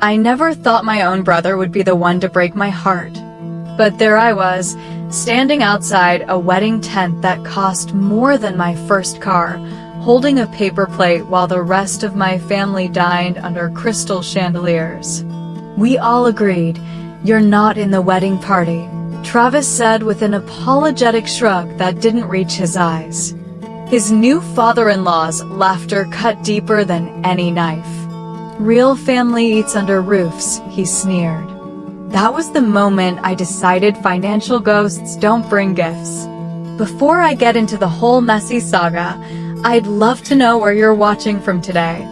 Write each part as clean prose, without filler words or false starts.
I never thought my own brother would be the one to break my heart. But there I was, standing outside a wedding tent that cost more than my first car, holding a paper plate while the rest of my family dined under crystal chandeliers. We all agreed, "You're not in the wedding party," Travis said with an apologetic shrug that didn't reach his eyes. His new father-in-law's laughter cut deeper than any knife. "Real family eats under roofs," he sneered. That was the moment I decided financial ghosts don't bring gifts. Before I get into the whole messy saga, I'd love to know where you're watching from today.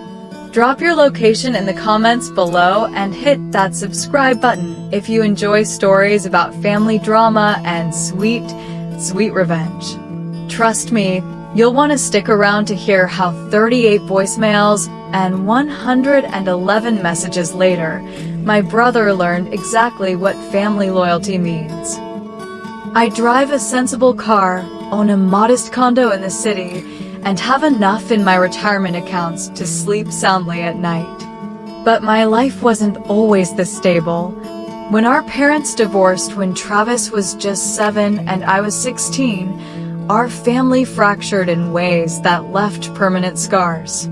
Drop your location in the comments below and hit that subscribe button if you enjoy stories about family drama and sweet, sweet revenge. Trust me, you'll want to stick around to hear how 38 voicemails and 111 messages later, my brother learned exactly what family loyalty means. I drive a sensible car, own a modest condo in the city, and have enough in my retirement accounts to sleep soundly at night. But my life wasn't always this stable. When our parents divorced when Travis was just 7 and I was 16, our family fractured in ways that left permanent scars.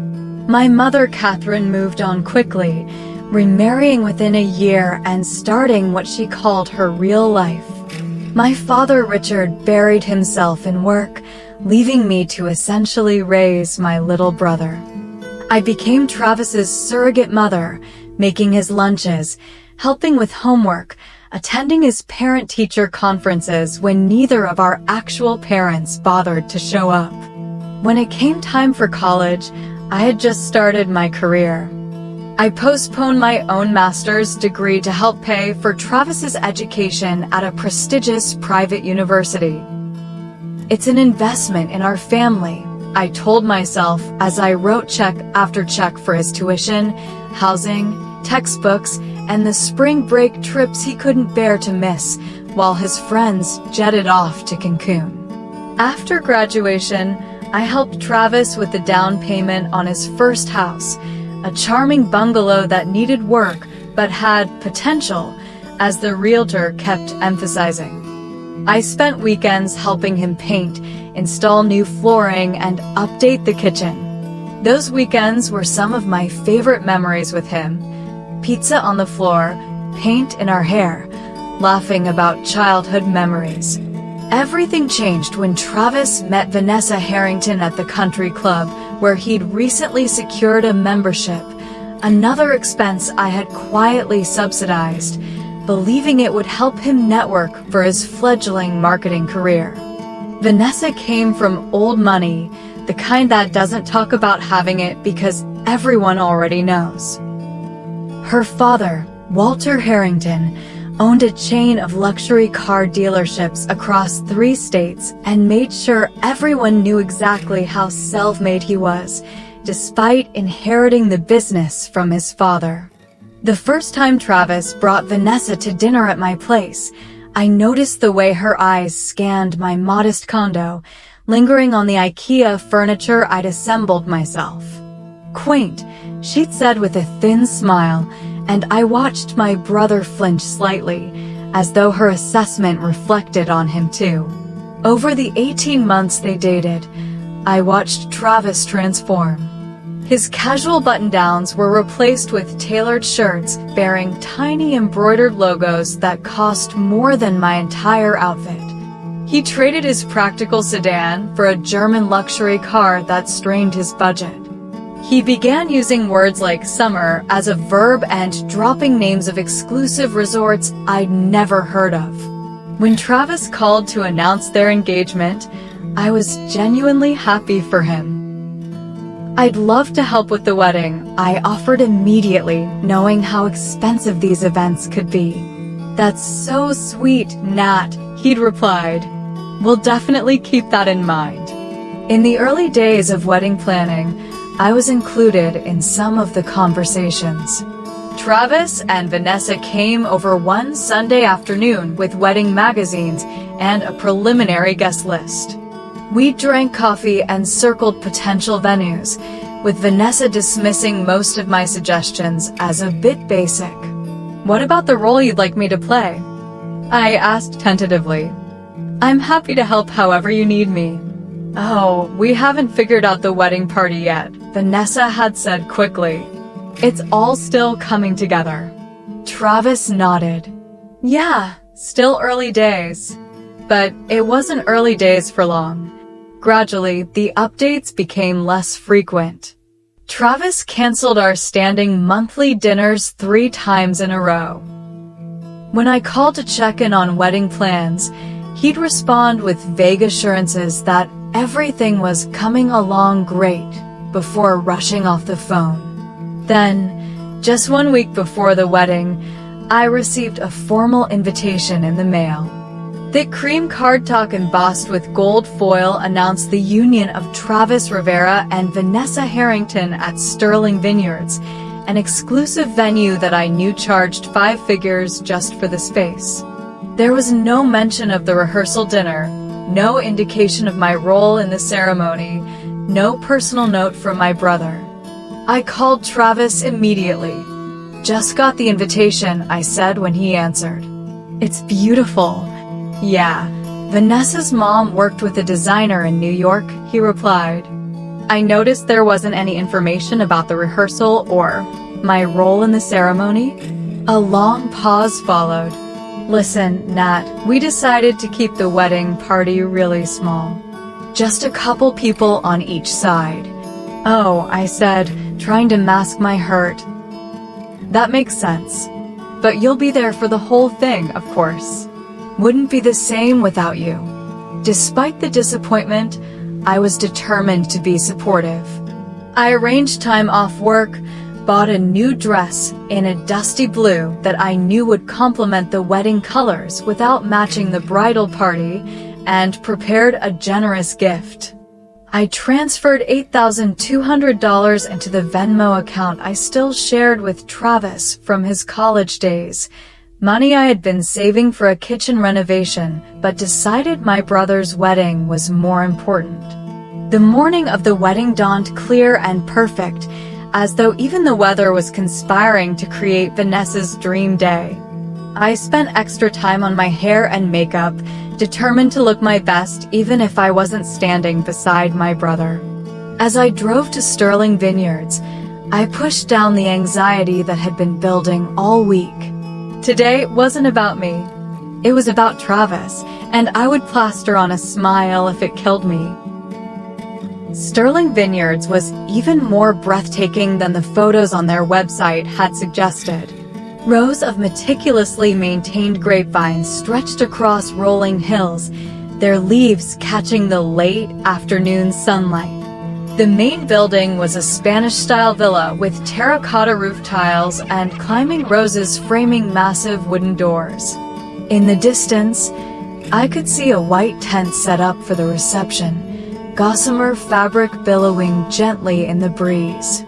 My mother, Catherine, moved on quickly, remarrying within a year and starting what she called her real life. My father, Richard, buried himself in work, leaving me to essentially raise my little brother. I became Travis's surrogate mother, making his lunches, helping with homework, attending his parent-teacher conferences when neither of our actual parents bothered to show up. When it came time for college, I had just started my career. I postponed my own master's degree to help pay for Travis's education at a prestigious private university. "It's an investment in our family," I told myself as I wrote check after check for his tuition, housing, textbooks, and the spring break trips he couldn't bear to miss while his friends jetted off to Cancun. After graduation, I helped Travis with the down payment on his first house, a charming bungalow that needed work but had potential, as the realtor kept emphasizing. I spent weekends helping him paint, install new flooring, and update the kitchen. Those weekends were some of my favorite memories with him. Pizza on the floor, paint in our hair, laughing about childhood memories. Everything changed when Travis met Vanessa Harrington at the country club, where he'd recently secured a membership, another expense I had quietly subsidized, believing it would help him network for his fledgling marketing career. Vanessa came from old money, the kind that doesn't talk about having it because everyone already knows. Her father, Walter Harrington, owned a chain of luxury car dealerships across 3 states and made sure everyone knew exactly how self-made he was, despite inheriting the business from his father. The first time Travis brought Vanessa to dinner at my place, I noticed the way her eyes scanned my modest condo, lingering on the IKEA furniture I'd assembled myself. "Quaint," she'd said with a thin smile, and I watched my brother flinch slightly, as though her assessment reflected on him too. Over the 18 months they dated, I watched Travis transform. His casual button-downs were replaced with tailored shirts bearing tiny embroidered logos that cost more than my entire outfit. He traded his practical sedan for a German luxury car that strained his budget. He began using words like summer as a verb and dropping names of exclusive resorts I'd never heard of. When Travis called to announce their engagement, I was genuinely happy for him. "I'd love to help with the wedding," I offered immediately, knowing how expensive these events could be. "That's so sweet, Nat," he'd replied. "We'll definitely keep that in mind." In the early days of wedding planning, I was included in some of the conversations. Travis and Vanessa came over one Sunday afternoon with wedding magazines and a preliminary guest list. We drank coffee and circled potential venues, with Vanessa dismissing most of my suggestions as a bit basic. "What about the role you'd like me to play?" I asked tentatively. "I'm happy to help however you need me." "Oh, we haven't figured out the wedding party yet," Vanessa had said quickly. "It's all still coming together." Travis nodded. "Yeah, still early days." But it wasn't early days for long. Gradually, the updates became less frequent. Travis canceled our standing monthly dinners 3 times in a row. When I called to check in on wedding plans, he'd respond with vague assurances that everything was coming along great before rushing off the phone. Then, just 1 week before the wedding, I received a formal invitation in the mail. Thick cream cardstock embossed with gold foil announced the union of Travis Rivera and Vanessa Harrington at Sterling Vineyards, an exclusive venue that I knew charged 5 figures just for the space. There was no mention of the rehearsal dinner, no indication of my role in the ceremony, no personal note from my brother. I called Travis immediately. "Just got the invitation," I said when he answered. "It's beautiful." "Yeah, Vanessa's mom worked with a designer in New York," he replied. I noticed there wasn't any information about the rehearsal or my role in the ceremony. A long pause followed. "Listen, Nat, we decided to keep the wedding party really small. Just a couple people on each side." "Oh," I said, trying to mask my hurt. "That makes sense. But you'll be there for the whole thing, of course. Wouldn't be the same without you." Despite the disappointment, I was determined to be supportive. I arranged time off work, bought a new dress in a dusty blue that I knew would complement the wedding colors without matching the bridal party, and prepared a generous gift. I transferred $8,200 into the Venmo account I still shared with Travis from his college days, money I had been saving for a kitchen renovation, but decided my brother's wedding was more important. The morning of the wedding dawned clear and perfect, as though even the weather was conspiring to create Vanessa's dream day. I spent extra time on my hair and makeup, determined to look my best even if I wasn't standing beside my brother. As I drove to Sterling Vineyards, I pushed down the anxiety that had been building all week. Today wasn't about me. It was about Travis, and I would plaster on a smile if it killed me. Sterling Vineyards was even more breathtaking than the photos on their website had suggested. Rows of meticulously maintained grapevines stretched across rolling hills, their leaves catching the late afternoon sunlight. The main building was a Spanish-style villa with terracotta roof tiles and climbing roses framing massive wooden doors. In the distance, I could see a white tent set up for the reception, gossamer fabric billowing gently in the breeze.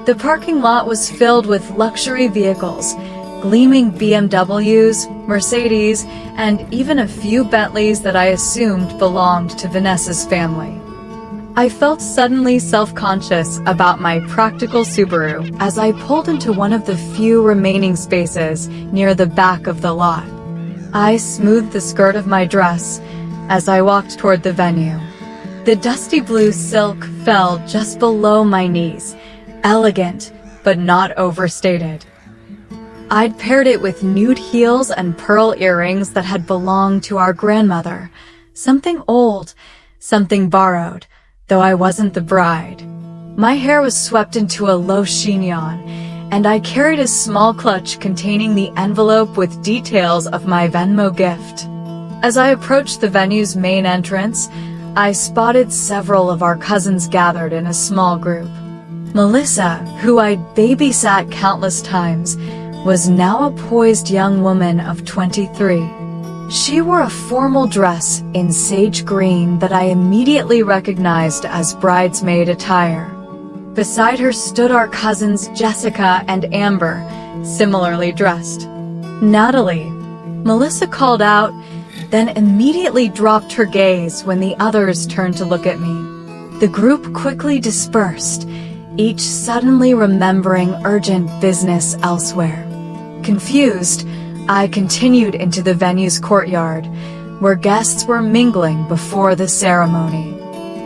The parking lot was filled with luxury vehicles, gleaming BMWs, Mercedes, and even a few Bentleys that I assumed belonged to Vanessa's family. I felt suddenly self-conscious about my practical Subaru as I pulled into one of the few remaining spaces near the back of the lot. I smoothed the skirt of my dress as I walked toward the venue. The dusty blue silk fell just below my knees, elegant but not overstated. I'd paired it with nude heels and pearl earrings that had belonged to our grandmother. Something old, something borrowed, though I wasn't the bride. My hair was swept into a low chignon, and I carried a small clutch containing the envelope with details of my Venmo gift. As I approached the venue's main entrance, I spotted several of our cousins gathered in a small group. Melissa, who I'd babysat countless times, was now a poised young woman of 23. She wore a formal dress in sage green that I immediately recognized as bridesmaid attire. Beside her stood our cousins Jessica and Amber, similarly dressed. "Natalie," Melissa called out, then immediately dropped her gaze when the others turned to look at me. The group quickly dispersed, each suddenly remembering urgent business elsewhere. Confused, I continued into the venue's courtyard, where guests were mingling before the ceremony.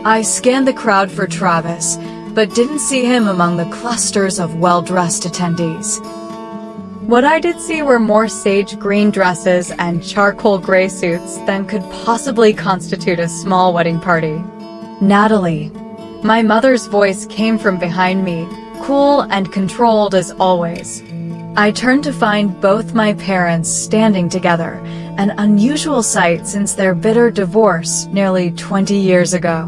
I scanned the crowd for Travis, but didn't see him among the clusters of well-dressed attendees. What I did see were more sage green dresses and charcoal gray suits than could possibly constitute a small wedding party. Natalie. My mother's voice came from behind me, cool and controlled as always. I turned to find both my parents standing together, an unusual sight since their bitter divorce nearly 20 years ago.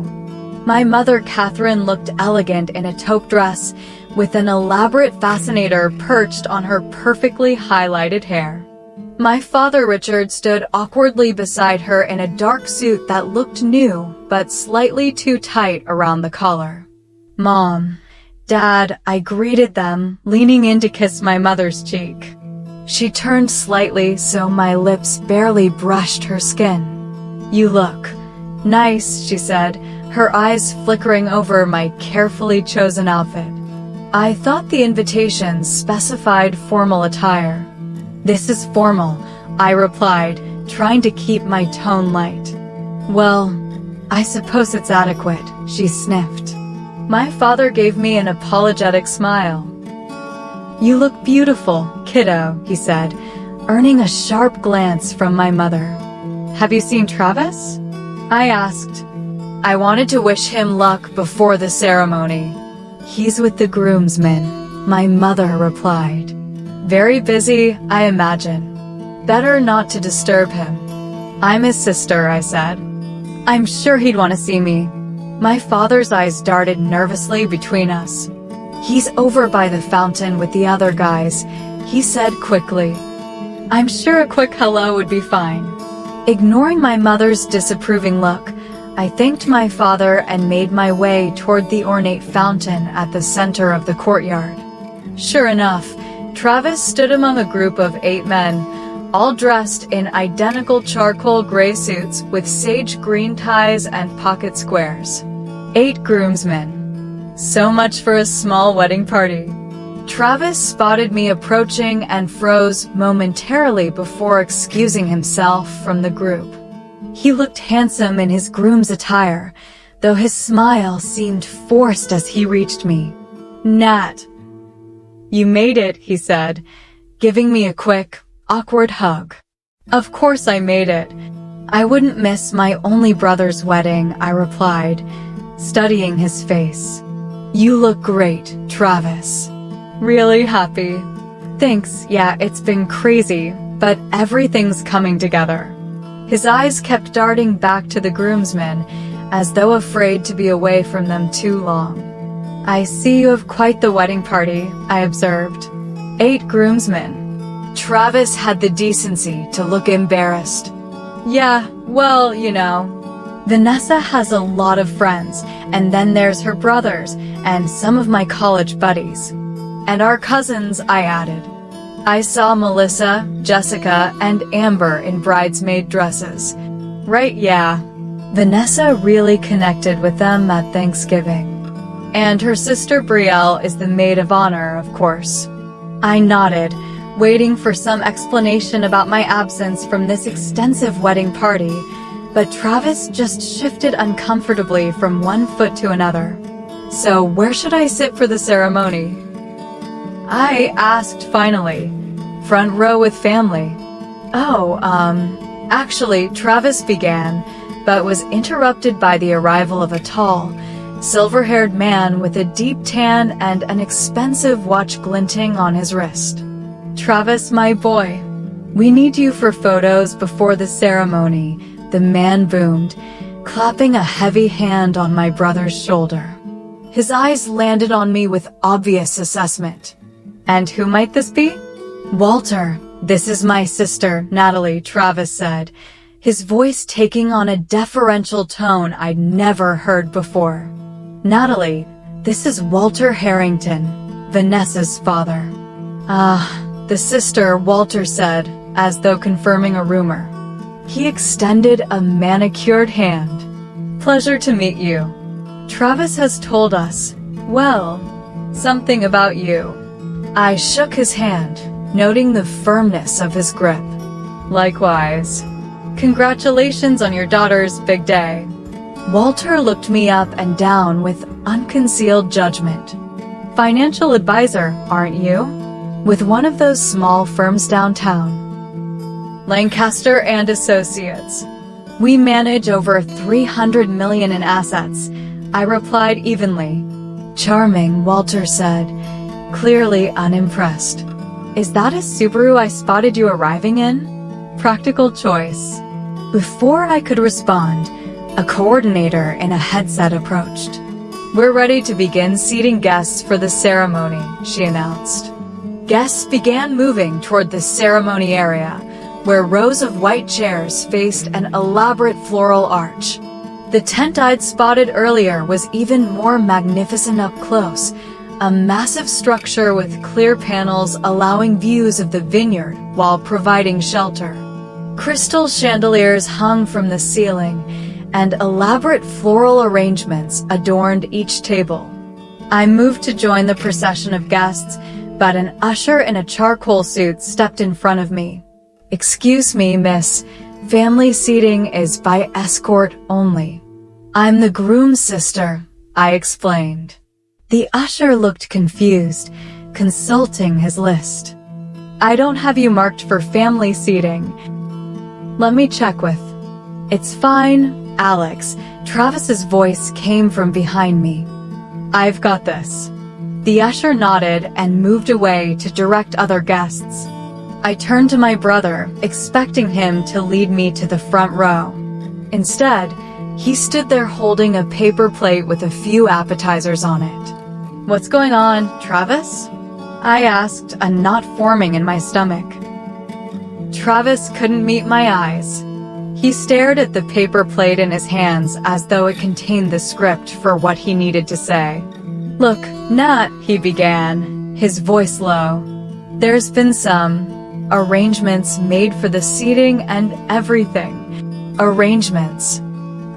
My mother, Catherine, looked elegant in a taupe dress, with an elaborate fascinator perched on her perfectly highlighted hair. My father, Richard, stood awkwardly beside her in a dark suit that looked new, but slightly too tight around the collar. Mom, Dad, I greeted them, leaning in to kiss my mother's cheek. She turned slightly so my lips barely brushed her skin. You look nice, she said, her eyes flickering over my carefully chosen outfit. I thought the invitations specified formal attire. This is formal, I replied, trying to keep my tone light. Well, I suppose it's adequate, she sniffed. My father gave me an apologetic smile. You look beautiful, kiddo, he said, earning a sharp glance from my mother. Have you seen Travis? I asked. I wanted to wish him luck before the ceremony. He's with the groomsmen, my mother replied. Very busy, I imagine. Better not to disturb him. I'm his sister, I said. I'm sure he'd want to see me. My father's eyes darted nervously between us. He's over by the fountain with the other guys, he said quickly. I'm sure a quick hello would be fine. Ignoring my mother's disapproving look, I thanked my father and made my way toward the ornate fountain at the center of the courtyard. Sure enough, Travis stood among a group of 8 men, all dressed in identical charcoal gray suits with sage green ties and pocket squares. 8 groomsmen. So much for a small wedding party. Travis spotted me approaching and froze momentarily before excusing himself from the group. He looked handsome in his groom's attire, though his smile seemed forced as he reached me. Nat. You made it, he said, giving me a quick, awkward hug. Of course I made it. I wouldn't miss my only brother's wedding, I replied, studying his face. You look great, Travis. Really happy. Thanks, yeah, it's been crazy, but everything's coming together. His eyes kept darting back to the groomsmen, as though afraid to be away from them too long. I see you have quite the wedding party, I observed. 8 groomsmen. Travis had the decency to look embarrassed. Yeah, well, you know. Vanessa has a lot of friends, and then there's her brothers, and some of my college buddies. And our cousins, I added. I saw Melissa, Jessica, and Amber in bridesmaid dresses. Right, yeah. Vanessa really connected with them at Thanksgiving. And her sister Brielle is the maid of honor, of course. I nodded, waiting for some explanation about my absence from this extensive wedding party, but Travis just shifted uncomfortably from one foot to another. So where should I sit for the ceremony? I asked finally. Front row with family. Actually, Travis began, but was interrupted by the arrival of a tall, silver-haired man with a deep tan and an expensive watch glinting on his wrist. Travis, my boy, we need you for photos before the ceremony, the man boomed, clapping a heavy hand on my brother's shoulder. His eyes landed on me with obvious assessment. And who might this be? Walter, this is my sister, Natalie, Travis said, his voice taking on a deferential tone I'd never heard before. Natalie, this is Walter Harrington, Vanessa's father. The sister, Walter said, as though confirming a rumor. He extended a manicured hand. Pleasure to meet you. Travis has told us, well, Something about you. I shook his hand, noting the firmness of his grip. Likewise. Congratulations on your daughter's big day. Walter looked me up and down with unconcealed judgment. Financial advisor, aren't you? With one of those small firms downtown. Lancaster and Associates. We manage over $300 million in assets, I replied evenly. Charming, Walter said, clearly unimpressed. Is that a Subaru I spotted you arriving in? Practical choice. Before I could respond, a coordinator in a headset approached. We're ready to begin seating guests for the ceremony, she announced. Guests began moving toward the ceremony area, where rows of white chairs faced an elaborate floral arch. The tent I'd spotted earlier was even more magnificent up close, a massive structure with clear panels allowing views of the vineyard while providing shelter. Crystal chandeliers hung from the ceiling, and elaborate floral arrangements adorned each table. I moved to join the procession of guests, but an usher in a charcoal suit stepped in front of me. Excuse me, miss. Family seating is by escort only. I'm the groom's sister, I explained. The usher looked confused, consulting his list. I don't have you marked for family seating. Let me check with. It's fine, Alex. Travis's voice came from behind me. I've got this. The usher nodded and moved away to direct other guests. I turned to my brother, expecting him to lead me to the front row. Instead, he stood there holding a paper plate with a few appetizers on it. What's going on, Travis? I asked, a knot forming in my stomach. Travis couldn't meet my eyes. He stared at the paper plate in his hands as though it contained the script for what he needed to say. Look, Nat, he began, his voice low. There's been some arrangements made for the seating and everything. Arrangements.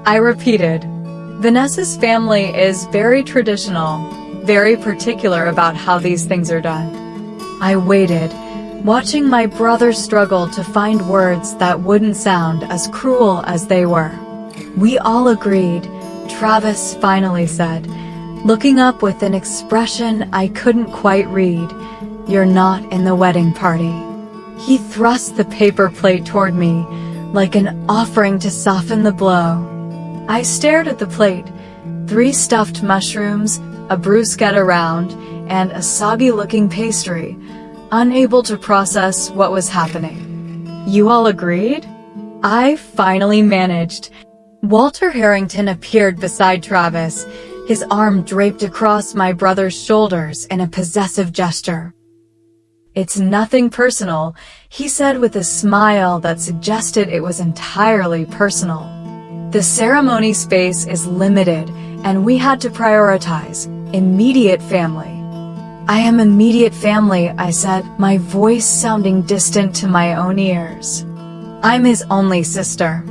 I repeated. Vanessa's family is very traditional, very particular about how these things are done. I waited, watching my brother struggle to find words that wouldn't sound as cruel as they were. We all agreed, Travis finally said, looking up with an expression I couldn't quite read. You're not in the wedding party. He thrust the paper plate toward me, like an offering to soften the blow. I stared at the plate. 3 stuffed mushrooms, a bruschetta round, and a soggy-looking pastry, unable to process what was happening. You all agreed? I finally managed. Walter Harrington appeared beside Travis, his arm draped across my brother's shoulders in a possessive gesture. It's nothing personal, he said with a smile that suggested it was entirely personal. The ceremony space is limited, and we had to prioritize immediate family. I am immediate family, I said, my voice sounding distant to my own ears. I'm his only sister.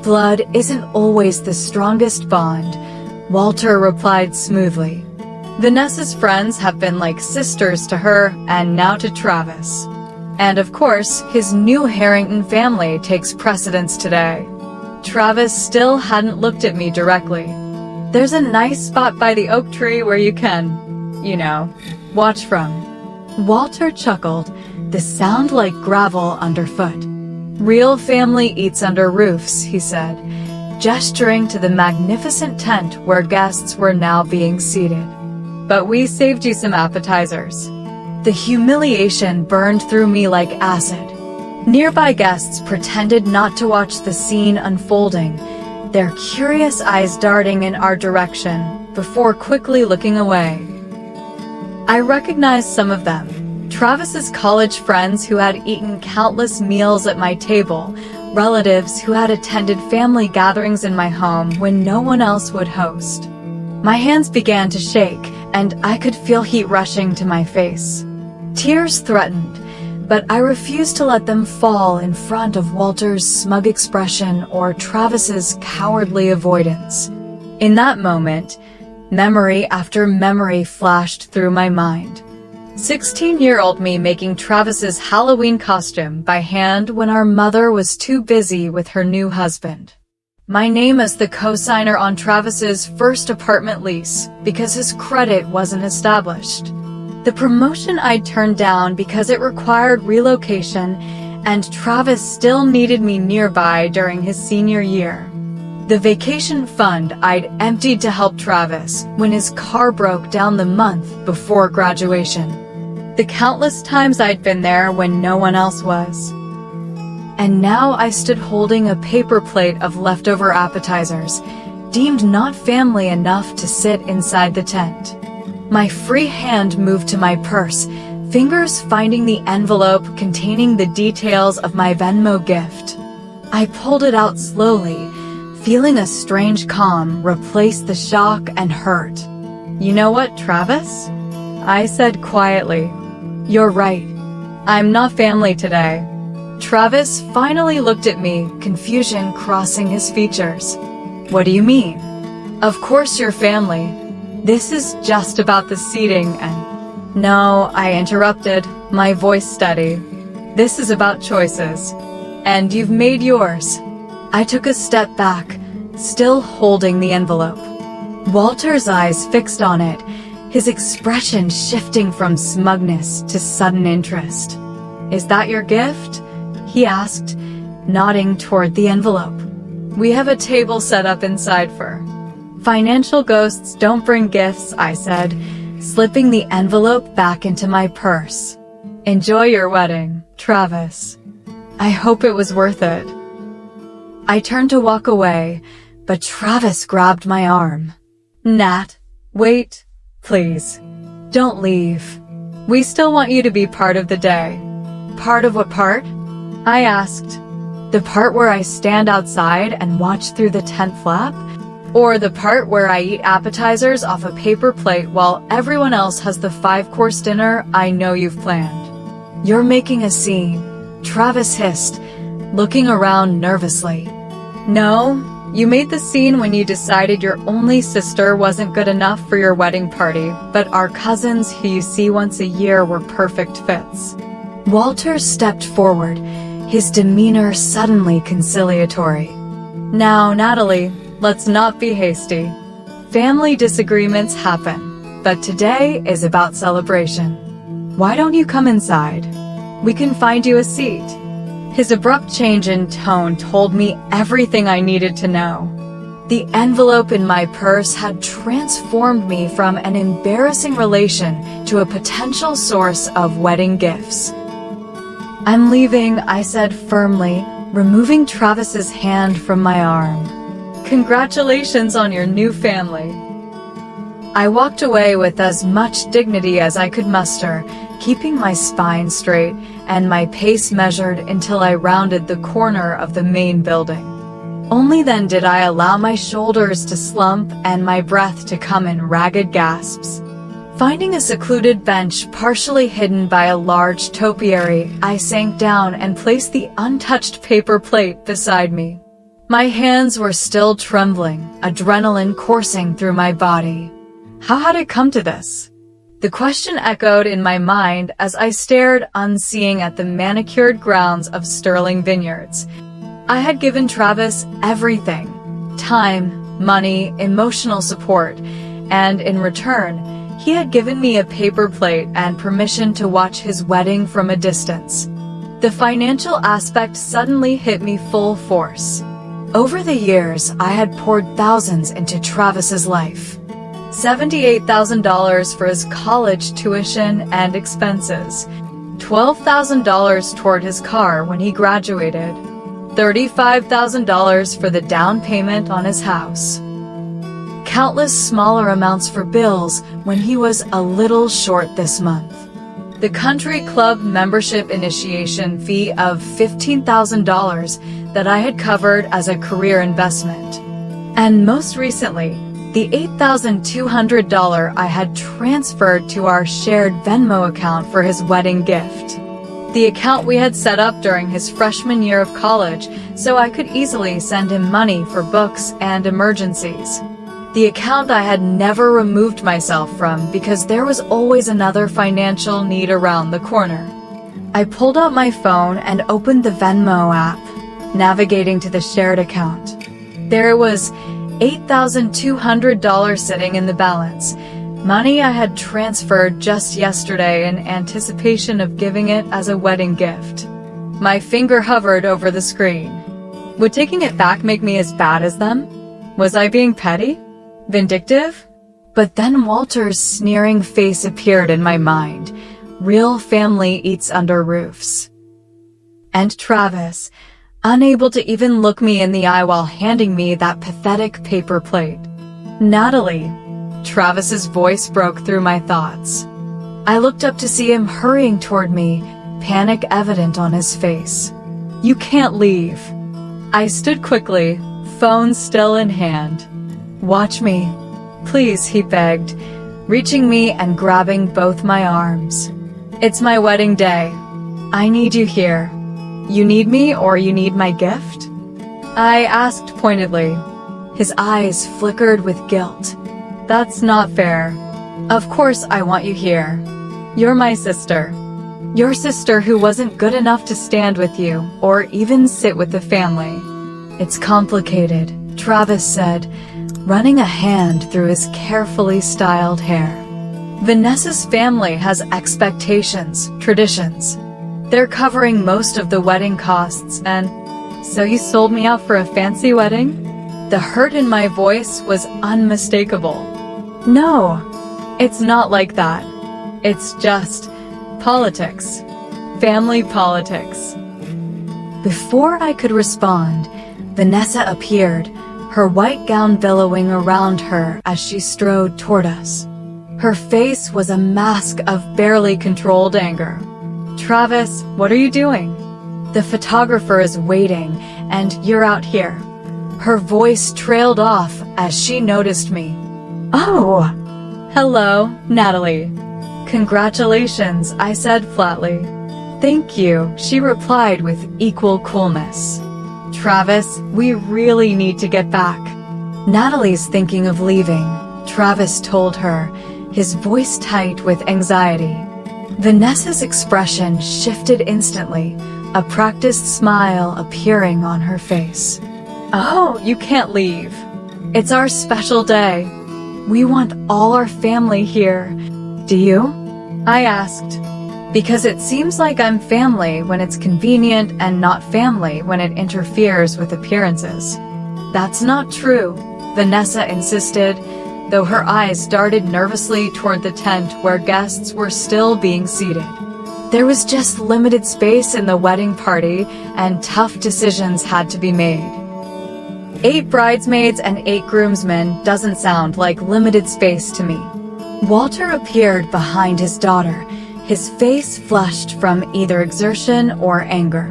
Blood isn't always the strongest bond, Walter replied smoothly. Vanessa's friends have been like sisters to her and now to Travis. And of course, his new Harrington family takes precedence today. Travis still hadn't looked at me directly. There's a nice spot by the oak tree where you can, watch from. Walter chuckled, the sound like gravel underfoot. Real family eats under roofs, he said, gesturing to the magnificent tent where guests were now being seated. But we saved you some appetizers. The humiliation burned through me like acid. Nearby guests pretended not to watch the scene unfolding, their curious eyes darting in our direction, before quickly looking away. I recognized some of them. Travis's college friends who had eaten countless meals at my table, relatives who had attended family gatherings in my home when no one else would host. My hands began to shake, and I could feel heat rushing to my face. Tears threatened, but I refused to let them fall in front of Walter's smug expression or Travis's cowardly avoidance. In that moment, Memory after memory flashed through my mind. 16-year-old me making Travis's Halloween costume by hand when our mother was too busy with her new husband. My name as the co-signer on Travis's first apartment lease because his credit wasn't established. The promotion I'd turned down because it required relocation, and Travis still needed me nearby during his senior year. The vacation fund I'd emptied to help Travis when his car broke down the month before graduation. The countless times I'd been there when no one else was. And now I stood holding a paper plate of leftover appetizers, deemed not family enough to sit inside the tent. My free hand moved to my purse, fingers finding the envelope containing the details of my Venmo gift. I pulled it out slowly, feeling a strange calm replace the shock and hurt. "You know what, Travis?" I said quietly. "You're right. I'm not family today." Travis finally looked at me, confusion crossing his features. "What do you mean?" "Of course you're family. This is just about the seating and—" "No," I interrupted, my voice steady. "This is about choices. And you've made yours." I took a step back, still holding the envelope. Walter's eyes fixed on it, his expression shifting from smugness to sudden interest. "Is that your gift?" he asked, nodding toward the envelope. "We have a table set up inside for—" "Financial ghosts don't bring gifts," I said, slipping the envelope back into my purse. "Enjoy your wedding, Travis. I hope it was worth it." I turned to walk away, but Travis grabbed my arm. "Nat, wait, please. Don't leave. We still want you to be part of the day." "Part of what part?" I asked. "The part where I stand outside and watch through the tent flap? Or the part where I eat appetizers off a paper plate while everyone else has the 5-course dinner I know you've planned?" "You're making a scene," Travis hissed, looking around nervously. "No, you made the scene when you decided your only sister wasn't good enough for your wedding party, but our cousins who you see once a year were perfect fits." Walter stepped forward, his demeanor suddenly conciliatory. "Now, Natalie, let's not be hasty. Family disagreements happen, but today is about celebration. Why don't you come inside? We can find you a seat." His abrupt change in tone told me everything I needed to know. The envelope in my purse had transformed me from an embarrassing relation to a potential source of wedding gifts. "I'm leaving," I said firmly, removing Travis's hand from my arm. "Congratulations on your new family." I walked away with as much dignity as I could muster, keeping my spine straight and my pace measured until I rounded the corner of the main building. Only then did I allow my shoulders to slump and my breath to come in ragged gasps. Finding a secluded bench partially hidden by a large topiary, I sank down and placed the untouched paper plate beside me. My hands were still trembling, adrenaline coursing through my body. How had it come to this? The question echoed in my mind as I stared unseeing at the manicured grounds of Sterling Vineyards. I had given Travis everything: time, money, emotional support, and in return, he had given me a paper plate and permission to watch his wedding from a distance. The financial aspect suddenly hit me full force. Over the years, I had poured thousands into Travis's life. $78,000 for his college tuition and expenses, $12,000 toward his car when he graduated, $35,000 for the down payment on his house. Countless smaller amounts for bills when he was a little short this month. The country club membership initiation fee of $15,000 that I had covered as a career investment. And most recently, the $8,200 I had transferred to our shared Venmo account for his wedding gift. The account we had set up during his freshman year of college so I could easily send him money for books and emergencies. The account I had never removed myself from because there was always another financial need around the corner. I pulled out my phone and opened the Venmo app, navigating to the shared account. There was $8,200 sitting in the balance, money I had transferred just yesterday in anticipation of giving it as a wedding gift. My finger hovered over the screen. Would taking it back make me as bad as them? Was I being petty? Vindictive? But then Walter's sneering face appeared in my mind. Real family eats under roofs. And Travis, unable to even look me in the eye while handing me that pathetic paper plate. Natalie. Travis's voice broke through my thoughts. I looked up to see him hurrying toward me, panic evident on his face. You can't leave. I stood quickly, phone still in hand. Watch me. Please, he begged, reaching me and grabbing both my arms. It's my wedding day. I need you here. You need me or you need my gift? I asked pointedly. His eyes flickered with guilt. That's not fair. Of course I want you here. You're my sister. Your sister who wasn't good enough to stand with you or even sit with the family. It's complicated, Travis said, running a hand through his carefully styled hair. Vanessa's family has expectations, traditions. They're covering most of the wedding costs and... So you sold me out for a fancy wedding? The hurt in my voice was unmistakable. No, it's not like that. It's just politics. Family politics. Before I could respond, Vanessa appeared, her white gown billowing around her as she strode toward us. Her face was a mask of barely controlled anger. Travis, what are you doing? The photographer is waiting, and you're out here. Her voice trailed off as she noticed me. Oh! Hello, Natalie. Congratulations, I said flatly. Thank you, she replied with equal coolness. Travis, we really need to get back. Natalie's thinking of leaving, Travis told her, his voice tight with anxiety. Vanessa's expression shifted instantly, a practiced smile appearing on her face. Oh, you can't leave. It's our special day. We want all our family here. Do you? I asked. Because it seems like I'm family when it's convenient and not family when it interferes with appearances. That's not true, Vanessa insisted, though her eyes darted nervously toward the tent where guests were still being seated. There was just limited space in the wedding party, and tough decisions had to be made. 8 bridesmaids and 8 groomsmen doesn't sound like limited space to me. Walter appeared behind his daughter, his face flushed from either exertion or anger.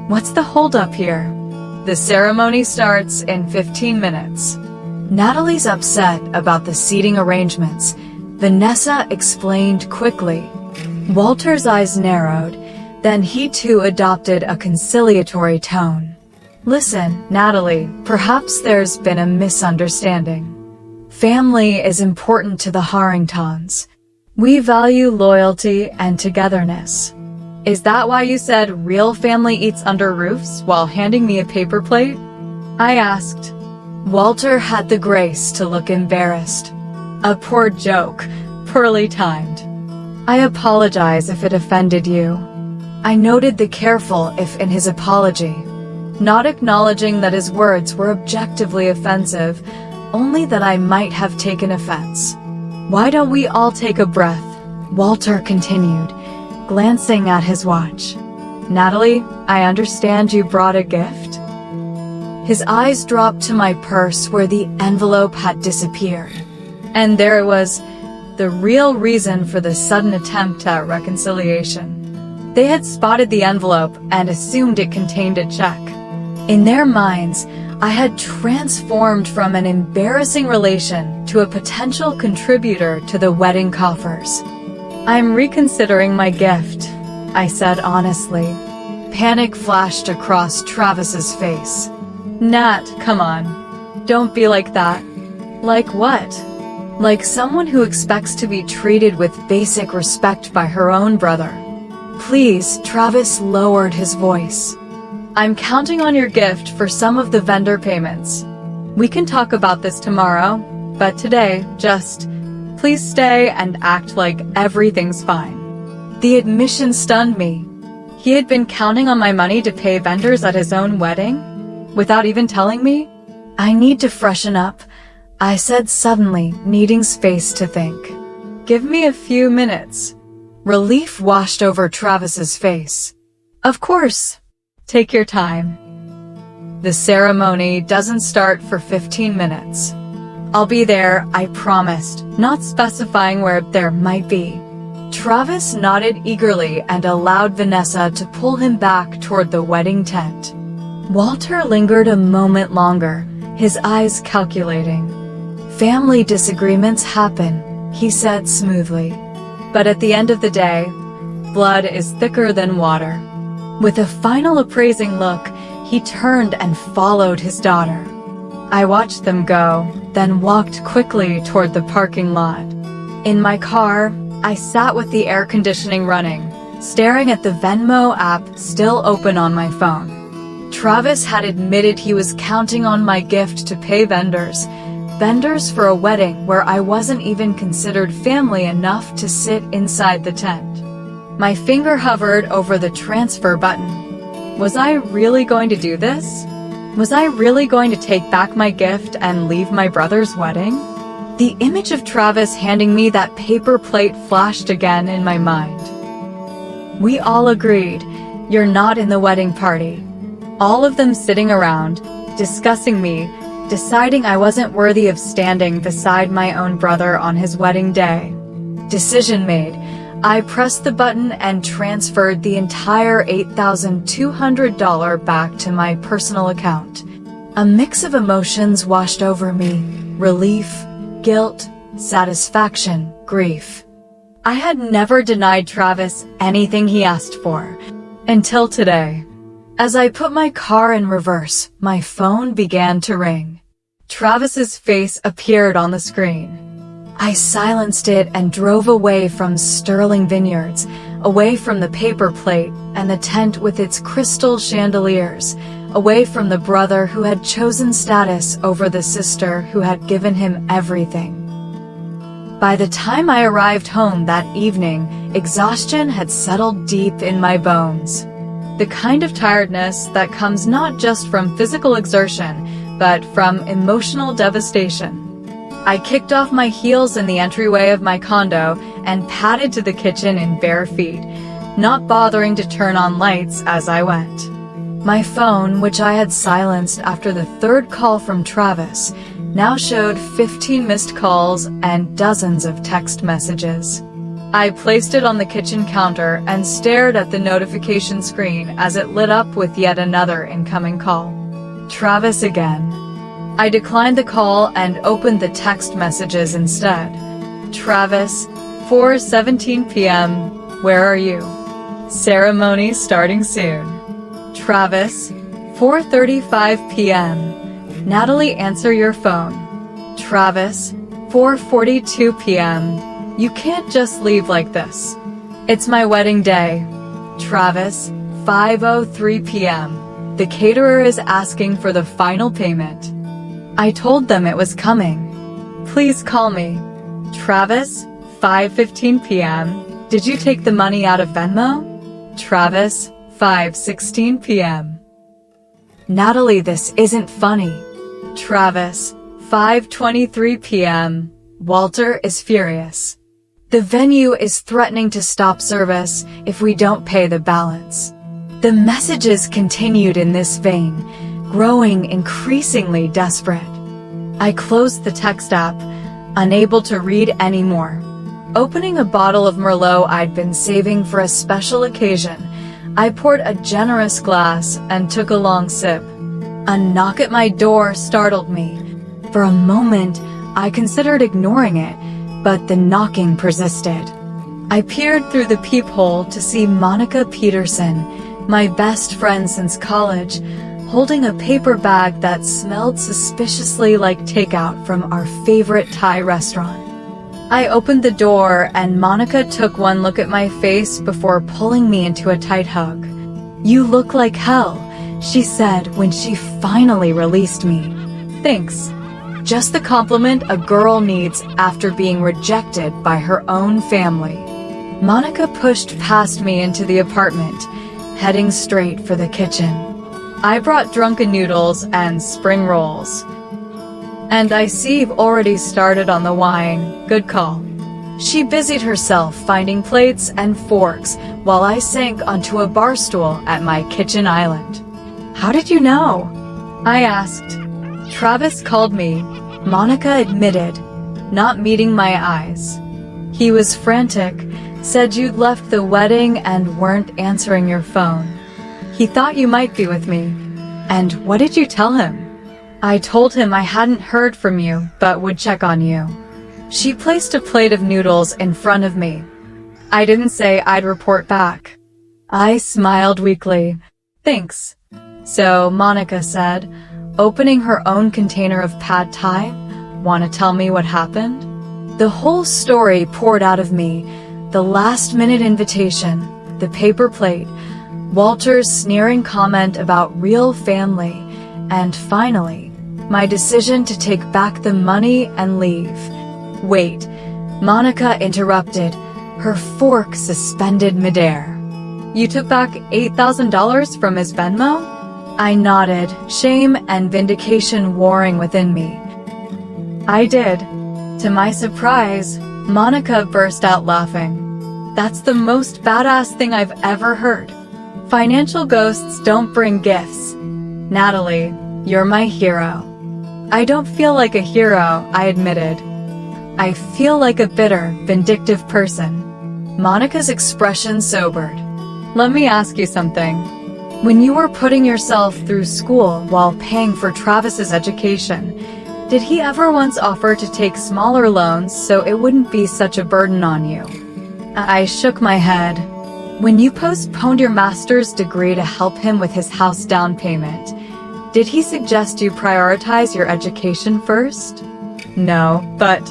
What's the holdup here? The ceremony starts in 15 minutes. Natalie's upset about the seating arrangements, Vanessa explained quickly. Walter's eyes narrowed, then he too adopted a conciliatory tone. Listen, Natalie, perhaps there's been a misunderstanding. Family is important to the Harringtons. We value loyalty and togetherness. Is that why you said real family eats under roofs while handing me a paper plate? I asked. Walter had the grace to look embarrassed. A poor joke, poorly timed. I apologize if it offended you. I noted the careful if in his apology, not acknowledging that his words were objectively offensive, only that I might have taken offense. Why don't we all take a breath? Walter continued, glancing at his watch. Natalie, I understand you brought a gift? His eyes dropped to my purse where the envelope had disappeared. And there it was, the real reason for the sudden attempt at reconciliation. They had spotted the envelope and assumed it contained a check. In their minds, I had transformed from an embarrassing relation to a potential contributor to the wedding coffers. I'm reconsidering my gift, I said honestly. Panic flashed across Travis's face. Nat, come on. Don't be like that. Like what? Like someone who expects to be treated with basic respect by her own brother. Please, Travis lowered his voice. I'm counting on your gift for some of the vendor payments. We can talk about this tomorrow, but today, just please stay and act like everything's fine. The admission stunned me. He had been counting on my money to pay vendors at his own wedding, without even telling me? I need to freshen up, I said suddenly, needing space to think. Give me a few minutes. Relief washed over Travis's face. Of course. Take your time. The ceremony doesn't start for 15 minutes. I'll be there, I promised, not specifying where there might be. Travis nodded eagerly and allowed Vanessa to pull him back toward the wedding tent. Walter lingered a moment longer, his eyes calculating. Family disagreements happen, he said smoothly. But at the end of the day, blood is thicker than water. With a final appraising look, he turned and followed his daughter. I watched them go, then walked quickly toward the parking lot. In my car, I sat with the air conditioning running, staring at the Venmo app still open on my phone. Travis had admitted he was counting on my gift to pay vendors for a wedding where I wasn't even considered family enough to sit inside the tent. My finger hovered over the transfer button. Was I really going to do this? Was I really going to take back my gift and leave my brother's wedding? The image of Travis handing me that paper plate flashed again in my mind. We all agreed, you're not in the wedding party. All of them sitting around, discussing me, deciding I wasn't worthy of standing beside my own brother on his wedding day. Decision made. I pressed the button and transferred the entire $8,200 back to my personal account. A mix of emotions washed over me: relief, guilt, satisfaction, grief. I had never denied Travis anything he asked for, until today. As I put my car in reverse, my phone began to ring. Travis's face appeared on the screen. I silenced it and drove away from Sterling Vineyards, away from the paper plate and the tent with its crystal chandeliers, away from the brother who had chosen status over the sister who had given him everything. By the time I arrived home that evening, exhaustion had settled deep in my bones. The kind of tiredness that comes not just from physical exertion, but from emotional devastation. I kicked off my heels in the entryway of my condo and padded to the kitchen in bare feet, not bothering to turn on lights as I went. My phone, which I had silenced after the third call from Travis, now showed 15 missed calls and dozens of text messages. I placed it on the kitchen counter and stared at the notification screen as it lit up with yet another incoming call. Travis again. I declined the call and opened the text messages instead. Travis, 4:17 p.m. Where are you? Ceremony starting soon. Travis, 4:35 p.m. Natalie, answer your phone. Travis, 4:42 p.m. You can't just leave like this. It's my wedding day. Travis, 5:03 p.m. The caterer is asking for the final payment. I told them it was coming. Please call me. Travis, 5:15 p.m. Did you take the money out of Venmo? Travis, 5:16 p.m. Natalie, this isn't funny. Travis, 5:23 p.m. Walter is furious. The venue is threatening to stop service if we don't pay the balance. The messages continued in this vein, growing increasingly desperate. I closed the text app, unable to read anymore. Opening a bottle of Merlot I'd been saving for a special occasion, I poured a generous glass and took a long sip. A knock at my door startled me. For a moment, I considered ignoring it, but the knocking persisted. I peered through the peephole to see Monica Peterson, my best friend since college, holding a paper bag that smelled suspiciously like takeout from our favorite Thai restaurant. I opened the door and Monica took one look at my face before pulling me into a tight hug. "You look like hell," she said when she finally released me. "Thanks. Just the compliment a girl needs after being rejected by her own family." Monica pushed past me into the apartment, heading straight for the kitchen. I brought drunken noodles and spring rolls. "And I see you've already started on the wine. Good call." She busied herself finding plates and forks while I sank onto a bar stool at my kitchen island. "How did you know?" I asked. "Travis called me," Monica admitted, not meeting my eyes. "He was frantic, said you'd left the wedding and weren't answering your phone. He thought you might be with me." "And what did you tell him?" "I told him I hadn't heard from you, but would check on you." She placed a plate of noodles in front of me. "I didn't say I'd report back." I smiled weakly. "Thanks." "So," Monica said, opening her own container of pad thai, "wanna tell me what happened?" The whole story poured out of me. The last-minute invitation, the paper plate, Walter's sneering comment about real family, and finally, my decision to take back the money and leave. "Wait," Monica interrupted, her fork suspended midair. "You took back $8,000 from his Venmo?" I nodded, shame and vindication warring within me. "I did." To my surprise, Monica burst out laughing. "That's the most badass thing I've ever heard. Financial ghosts don't bring gifts. Natalie, you're my hero." "I don't feel like a hero," I admitted. "I feel like a bitter, vindictive person." Monica's expression sobered. "Let me ask you something. When you were putting yourself through school while paying for Travis's education, did he ever once offer to take smaller loans so it wouldn't be such a burden on you?" I shook my head. "When you postponed your master's degree to help him with his house down payment, did he suggest you prioritize your education first?" "No, but..."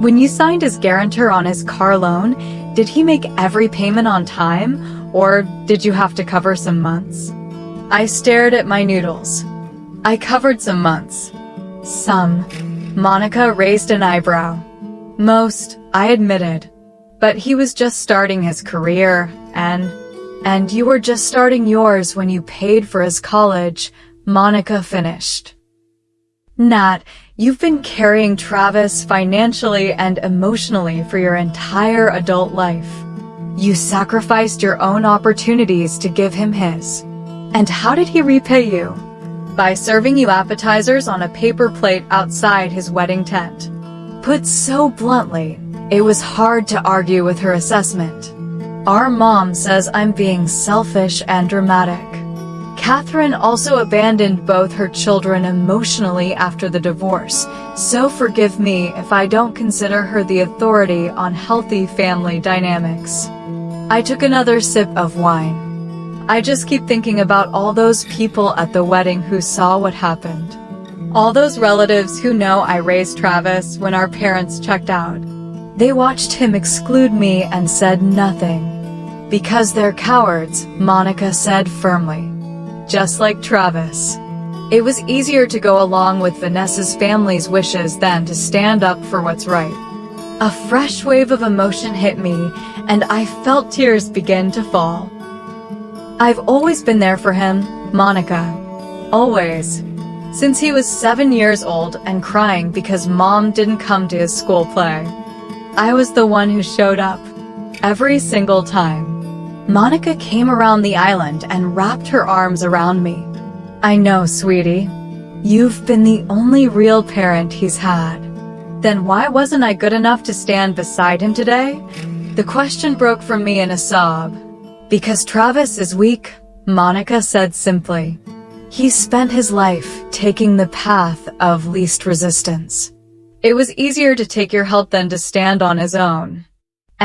"When you signed as guarantor on his car loan, did he make every payment on time, or did you have to cover some months?" I stared at my noodles. "I covered some months." "Some." Monica raised an eyebrow. "Most," I admitted. "But he was just starting his career, and you were just starting yours when you paid for his college," Monica finished. "Nat, you've been carrying Travis financially and emotionally for your entire adult life. You sacrificed your own opportunities to give him his. And how did he repay you?" "By serving you appetizers on a paper plate outside his wedding tent." Put so bluntly, it was hard to argue with her assessment. Our mom says I'm being selfish and dramatic. Catherine also abandoned both her children emotionally after the divorce, so forgive me if I don't consider her the authority on healthy family dynamics. I took another sip of wine. I just keep thinking about all those people at the wedding who saw what happened. All those relatives who know I raised Travis when our parents checked out. They watched him exclude me and said nothing. "Because they're cowards," Monica said firmly. Just like Travis. It was easier to go along with Vanessa's family's wishes than to stand up for what's right. A fresh wave of emotion hit me, and I felt tears begin to fall. "I've always been there for him, Monica. Always. Since he was 7 years old and crying because mom didn't come to his school play. I was the one who showed up. Every single time." Monica came around the island and wrapped her arms around me. "I know, sweetie. You've been the only real parent he's had. Then why wasn't I good enough to stand beside him today?" The question broke from me in a sob. "Because Travis is weak," Monica said simply. "He spent his life taking the path of least resistance. It was easier to take your help than to stand on his own.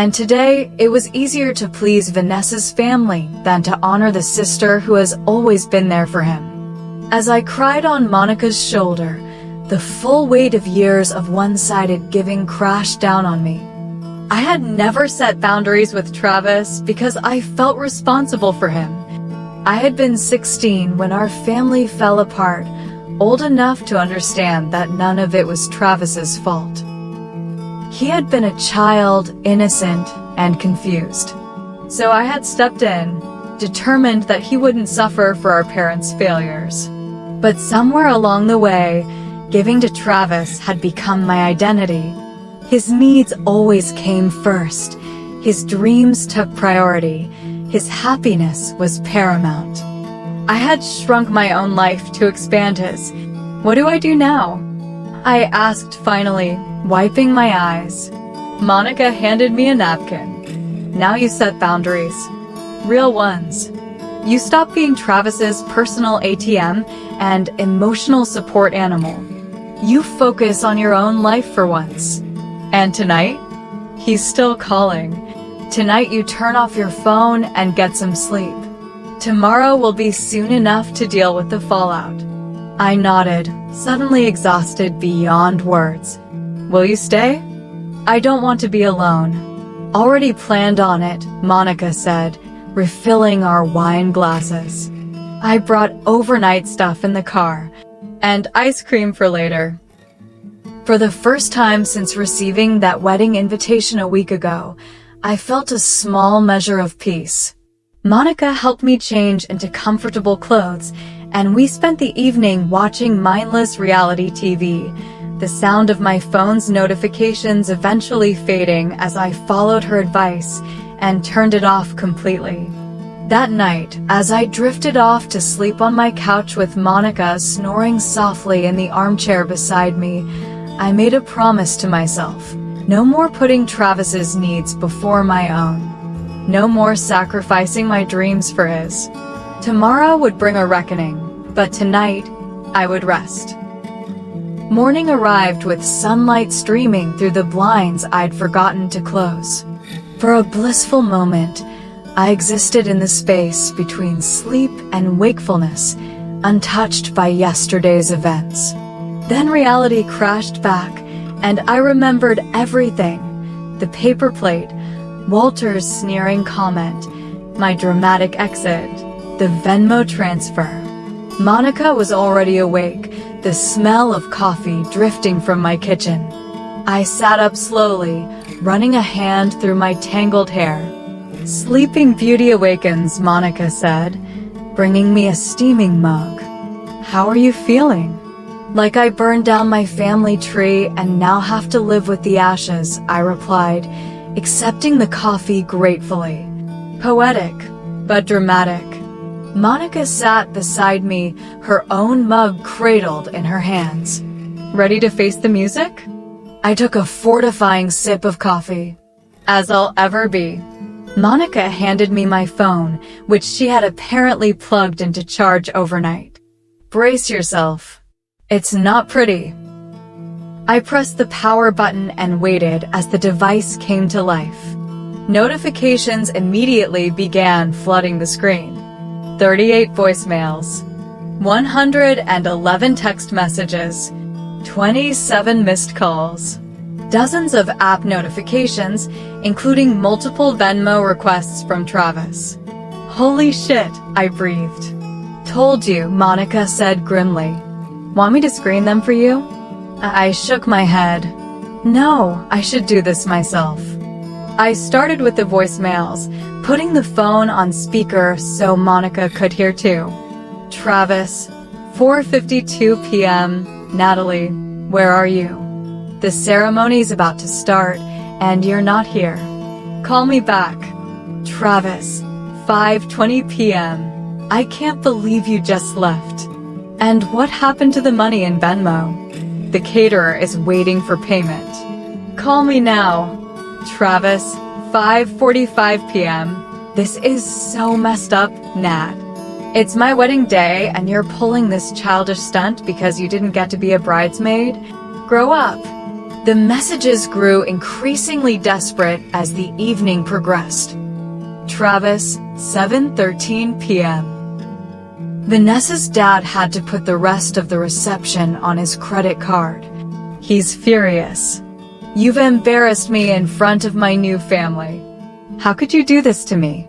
And today, it was easier to please Vanessa's family than to honor the sister who has always been there for him." As I cried on Monica's shoulder, the full weight of years of one-sided giving crashed down on me. I had never set boundaries with Travis because I felt responsible for him. I had been 16 when our family fell apart, old enough to understand that none of it was Travis's fault. He had been a child, innocent, and confused. So I had stepped in, determined that he wouldn't suffer for our parents' failures. But somewhere along the way, giving to Travis had become my identity. His needs always came first. His dreams took priority. His happiness was paramount. I had shrunk my own life to expand his. What do I do now? I asked finally, wiping my eyes. Monica handed me a napkin. Now you set boundaries. Real ones. You stop being Travis's personal ATM and emotional support animal. You focus on your own life for once. And tonight, he's still calling. Tonight you turn off your phone and get some sleep. Tomorrow will be soon enough to deal with the fallout. I nodded, suddenly exhausted beyond words. Will you stay? I don't want to be alone. Already planned on it, Monica said, refilling our wine glasses. I brought overnight stuff in the car, and ice cream for later. For the first time since receiving that wedding invitation a week ago, I felt a small measure of peace. Monica helped me change into comfortable clothes, and we spent the evening watching mindless reality TV, the sound of my phone's notifications eventually fading as I followed her advice and turned it off completely. That night, as I drifted off to sleep on my couch with Monica snoring softly in the armchair beside me, I made a promise to myself. No more putting Travis's needs before my own. No more sacrificing my dreams for his. Tomorrow would bring a reckoning, but tonight, I would rest. Morning arrived with sunlight streaming through the blinds I'd forgotten to close. For a blissful moment, I existed in the space between sleep and wakefulness, untouched by yesterday's events. Then reality crashed back, and I remembered everything. The paper plate, Walter's sneering comment, my dramatic exit, the Venmo transfer. Monica was already awake, the smell of coffee drifting from my kitchen. I sat up slowly, running a hand through my tangled hair. Sleeping Beauty awakens, Monica said, bringing me a steaming mug. How are you feeling? Like I burned down my family tree and now have to live with the ashes, I replied, accepting the coffee gratefully. Poetic, but dramatic. Monica sat beside me, her own mug cradled in her hands. Ready to face the music? I took a fortifying sip of coffee. As I'll ever be. Monica handed me my phone, which she had apparently plugged into charge overnight. Brace yourself. It's not pretty. I pressed the power button and waited as the device came to life. Notifications immediately began flooding the screen. 38 voicemails, 111 text messages, 27 missed calls, dozens of app notifications, including multiple Venmo requests from Travis. Holy shit, I breathed. Told you, Monica said grimly. Want me to screen them for you? I shook my head. No, I should do this myself. I started with the voicemails, putting the phone on speaker so Monica could hear too. Travis, 4:52 p.m. Natalie, where are you? The ceremony's about to start, and you're not here. Call me back. Travis, 5:20 p.m. I can't believe you just left. And what happened to the money in Venmo? The caterer is waiting for payment. Call me now. Travis, 5:45 p.m. This is so messed up, Nat. It's my wedding day and you're pulling this childish stunt because you didn't get to be a bridesmaid? Grow up. The messages grew increasingly desperate as the evening progressed. Travis, 7:13 p.m. Vanessa's dad had to put the rest of the reception on his credit card. He's furious. You've embarrassed me in front of my new family. How could you do this to me?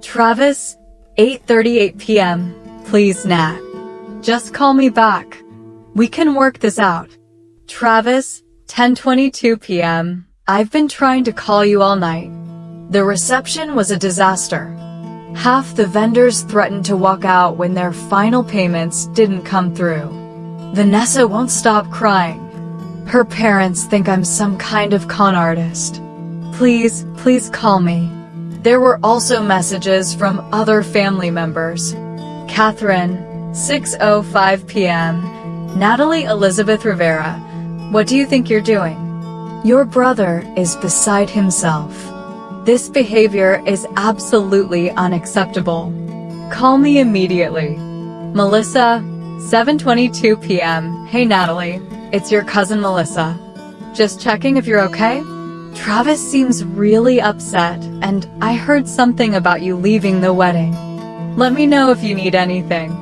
Travis, 8:38 p.m. Please, Nat. Just call me back. We can work this out. Travis, 10:22 p.m. I've been trying to call you all night. The reception was a disaster. Half the vendors threatened to walk out when their final payments didn't come through. Vanessa won't stop crying. Her parents think I'm some kind of con artist. Please, please call me. There were also messages from other family members. Catherine, 6:05 p.m. Natalie Elizabeth Rivera, what do you think you're doing? Your brother is beside himself. This behavior is absolutely unacceptable. Call me immediately. Melissa, 7:22 p.m. Hey Natalie, it's your cousin Melissa. Just checking if you're okay? Travis seems really upset, and I heard something about you leaving the wedding. Let me know if you need anything.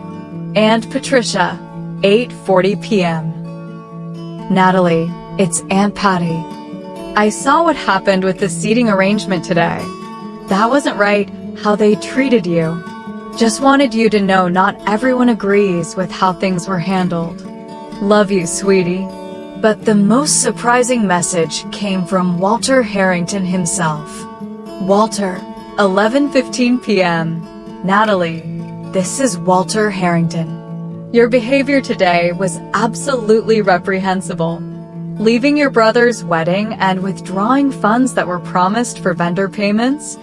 And Patricia, 8:40 p.m. Natalie, it's Aunt Patty. I saw what happened with the seating arrangement today. That wasn't right, how they treated you. Just wanted you to know not everyone agrees with how things were handled. Love you, sweetie. But the most surprising message came from Walter Harrington himself. Walter, 11:15 p.m. Natalie, this is Walter Harrington. Your behavior today was absolutely reprehensible. Leaving your brother's wedding and withdrawing funds that were promised for vendor payments?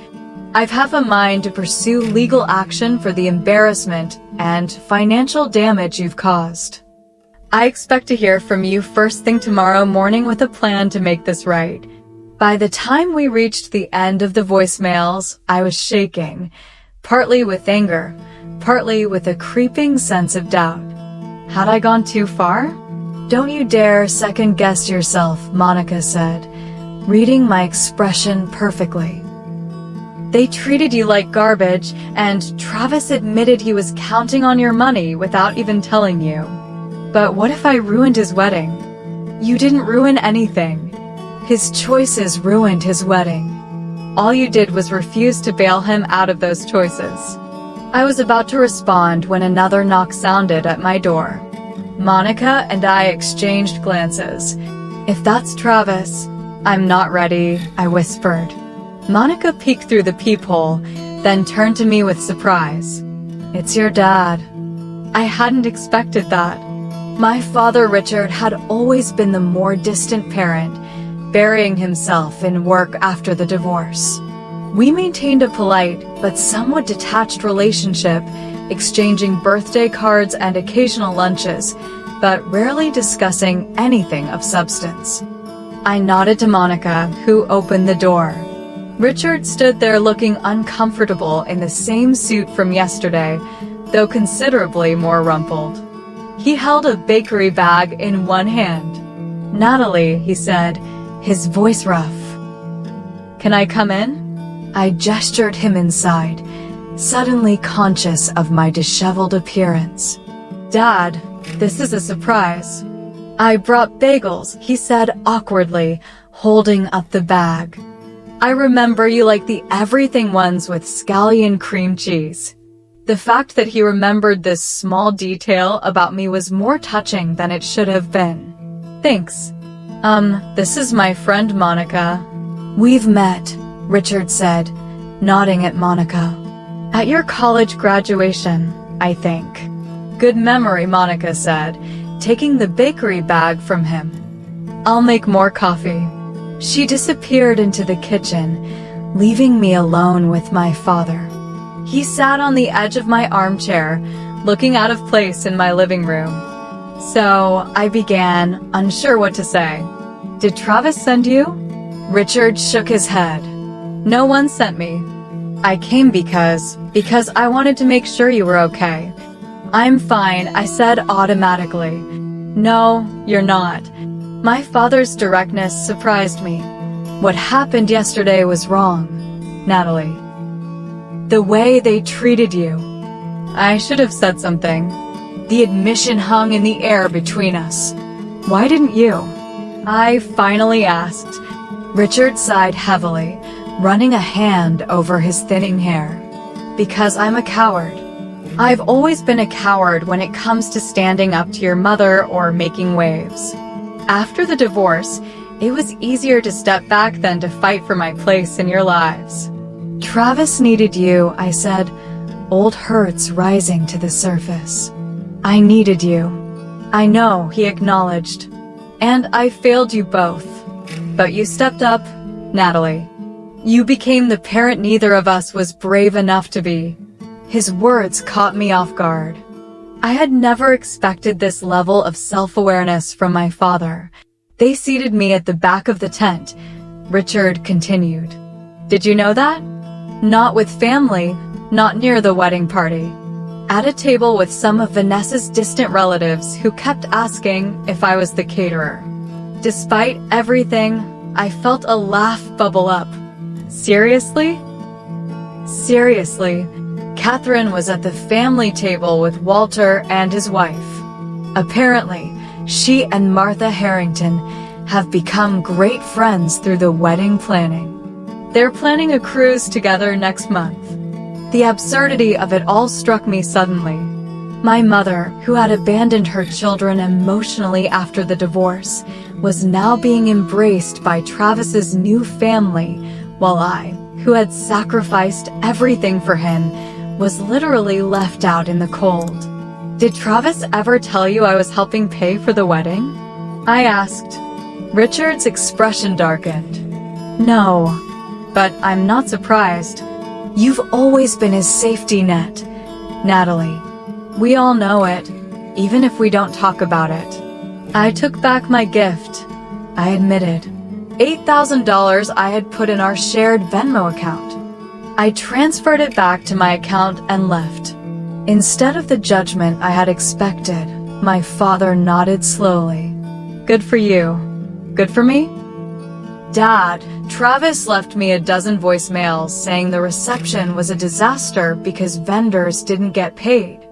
I've half a mind to pursue legal action for the embarrassment and financial damage you've caused. I expect to hear from you first thing tomorrow morning with a plan to make this right. By the time we reached the end of the voicemails, I was shaking, partly with anger, partly with a creeping sense of doubt. Had I gone too far? Don't you dare second-guess yourself, Monica said, reading my expression perfectly. They treated you like garbage, and Travis admitted he was counting on your money without even telling you. But what if I ruined his wedding? You didn't ruin anything. His choices ruined his wedding. All you did was refuse to bail him out of those choices. I was about to respond when another knock sounded at my door. Monica and I exchanged glances. If that's Travis, I'm not ready, I whispered. Monica peeked through the peephole, then turned to me with surprise. It's your dad. I hadn't expected that. My father, Richard, had always been the more distant parent, burying himself in work after the divorce. We maintained a polite but somewhat detached relationship, exchanging birthday cards and occasional lunches, but rarely discussing anything of substance. I nodded to Monica, who opened the door. Richard stood there looking uncomfortable in the same suit from yesterday, though considerably more rumpled. He held a bakery bag in one hand. Natalie, he said, his voice rough. Can I come in? I gestured him inside, suddenly conscious of my disheveled appearance. Dad, this is a surprise. I brought bagels, he said awkwardly, holding up the bag. I remember you like the everything ones with scallion cream cheese. The fact that he remembered this small detail about me was more touching than it should have been. Thanks. This is my friend Monica. We've met, Richard said, nodding at Monica. At your college graduation, I think. Good memory, Monica said, taking the bakery bag from him. I'll make more coffee. She disappeared into the kitchen, leaving me alone with my father. He sat on the edge of my armchair, looking out of place in my living room. So I began, unsure what to say. Did Travis send you? Richard shook his head. No one sent me. I came because I wanted to make sure you were okay. I'm fine, I said automatically. No, you're not. My father's directness surprised me. What happened yesterday was wrong, Natalie. The way they treated you. I should have said something. The admission hung in the air between us. Why didn't you? I finally asked. Richard sighed heavily, running a hand over his thinning hair. Because I'm a coward. I've always been a coward when it comes to standing up to your mother or making waves. After the divorce, it was easier to step back than to fight for my place in your lives. Travis needed you, I said, old hurts rising to the surface. I needed you. I know, he acknowledged. And I failed you both. But you stepped up, Natalie. You became the parent neither of us was brave enough to be. His words caught me off guard. I had never expected this level of self-awareness from my father. They seated me at the back of the tent. Richard continued. Did you know that? Not with family, not near the wedding party. At a table with some of Vanessa's distant relatives who kept asking if I was the caterer. Despite everything, I felt a laugh bubble up. Seriously? Seriously, Catherine was at the family table with Walter and his wife. Apparently, she and Martha Harrington have become great friends through the wedding planning. They're planning a cruise together next month. The absurdity of it all struck me suddenly. My mother, who had abandoned her children emotionally after the divorce, was now being embraced by Travis's new family, while I, who had sacrificed everything for him, was literally left out in the cold. Did Travis ever tell you I was helping pay for the wedding? I asked. Richard's expression darkened. No, but I'm not surprised. You've always been his safety net, Natalie. We all know it, even if we don't talk about it. I took back my gift, I admitted. $8,000 I had put in our shared Venmo account. I transferred it back to my account and left. Instead of the judgment I had expected, my father nodded slowly. Good for you. Good for me? Dad, Travis left me a dozen voicemails saying the reception was a disaster because vendors didn't get paid.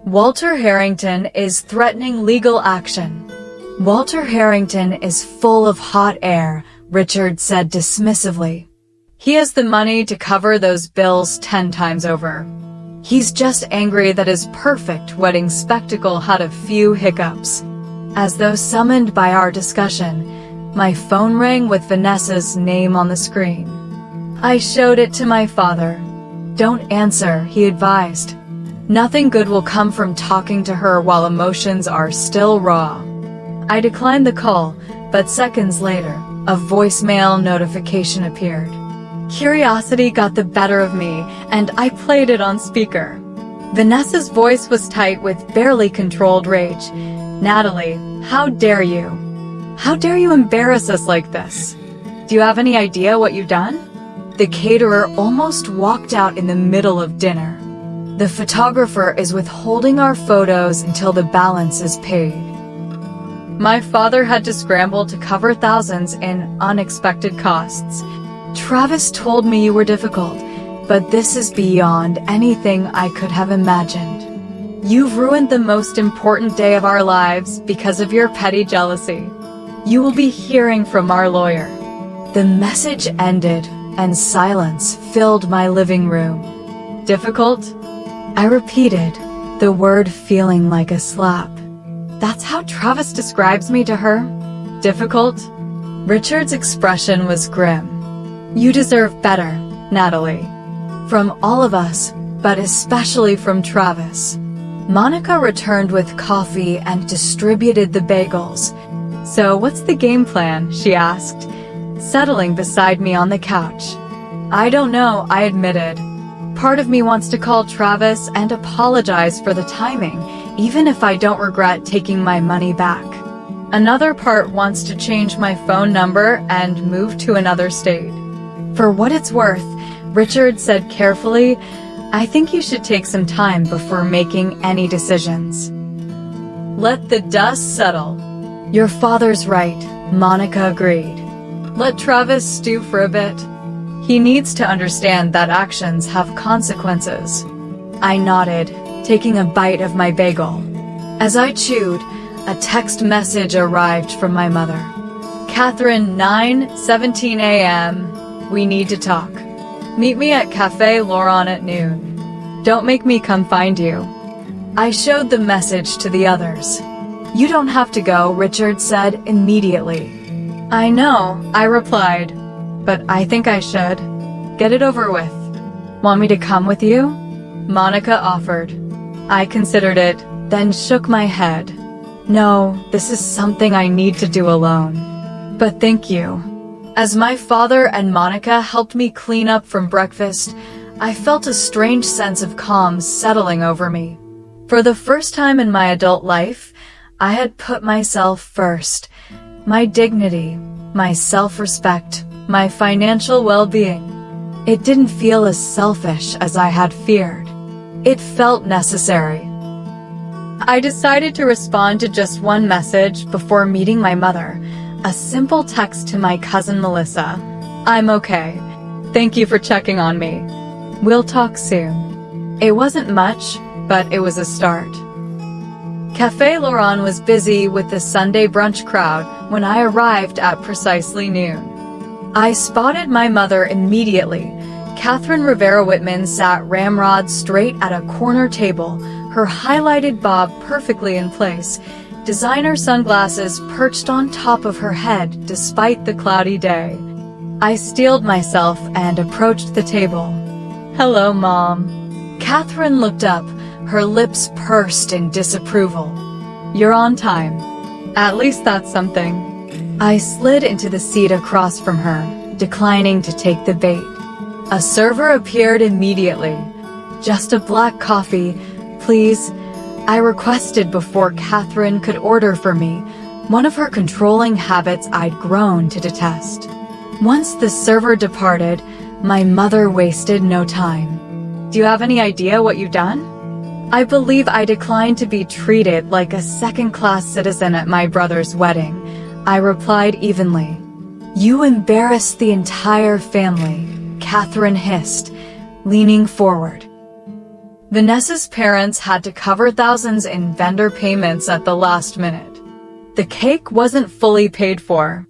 Walter Harrington is threatening legal action. Walter Harrington is full of hot air, Richard said dismissively. He has the money to cover those bills 10 times over. He's just angry that his perfect wedding spectacle had a few hiccups. As though summoned by our discussion, my phone rang with Vanessa's name on the screen. I showed it to my father. Don't answer, he advised. Nothing good will come from talking to her while emotions are still raw. I declined the call, but seconds later, a voicemail notification appeared. Curiosity got the better of me, and I played it on speaker. Vanessa's voice was tight with barely controlled rage. Natalie, how dare you? How dare you embarrass us like this? Do you have any idea what you've done? The caterer almost walked out in the middle of dinner. The photographer is withholding our photos until the balance is paid. My father had to scramble to cover thousands in unexpected costs. Travis told me you were difficult, but this is beyond anything I could have imagined. You've ruined the most important day of our lives because of your petty jealousy. You will be hearing from our lawyer. The message ended, and silence filled my living room. Difficult? I repeated, the word feeling like a slap. That's how Travis describes me to her? Difficult? Richard's expression was grim. You deserve better, Natalie. From all of us, but especially from Travis. Monica returned with coffee and distributed the bagels. So what's the game plan? She asked, settling beside me on the couch. I don't know, I admitted. Part of me wants to call Travis and apologize for the timing, even if I don't regret taking my money back. Another part wants to change my phone number and move to another state. For what it's worth, Richard said carefully, I think you should take some time before making any decisions. Let the dust settle. Your father's right, Monica agreed. Let Travis stew for a bit. He needs to understand that actions have consequences. I nodded, taking a bite of my bagel. As I chewed, a text message arrived from my mother. Catherine, 9:17 a.m. We need to talk. Meet me at Cafe Laurent at noon. Don't make me come find you. I showed the message to the others. You don't have to go, Richard said immediately. I know, I replied, but I think I should. Get it over with. Want me to come with you? Monica offered. I considered it, then shook my head. No, this is something I need to do alone. But thank you. As my father and Monica helped me clean up from breakfast, I felt a strange sense of calm settling over me. For the first time in my adult life, I had put myself first. My dignity, my self-respect, my financial well-being. It didn't feel as selfish as I had feared. It felt necessary. I decided to respond to just one message before meeting my mother, a simple text to my cousin Melissa. I'm okay. Thank you for checking on me. We'll talk soon. It wasn't much, but it was a start. Cafe Laurent was busy with the Sunday brunch crowd when I arrived at precisely noon. I spotted my mother immediately. Catherine Rivera Whitman sat ramrod straight at a corner table, her highlighted bob perfectly in place, designer sunglasses perched on top of her head despite the cloudy day. I steeled myself and approached the table. Hello, Mom. Catherine looked up, her lips pursed in disapproval. You're on time. At least that's something. I slid into the seat across from her, declining to take the bait. A server appeared immediately. Just a black coffee, please, I requested before Catherine could order for me, one of her controlling habits I'd grown to detest. Once the server departed, my mother wasted no time. Do you have any idea what you've done? I believe I declined to be treated like a second-class citizen at my brother's wedding, I replied evenly. You embarrassed the entire family, Catherine hissed, leaning forward. Vanessa's parents had to cover thousands in vendor payments at the last minute. The cake wasn't fully paid for.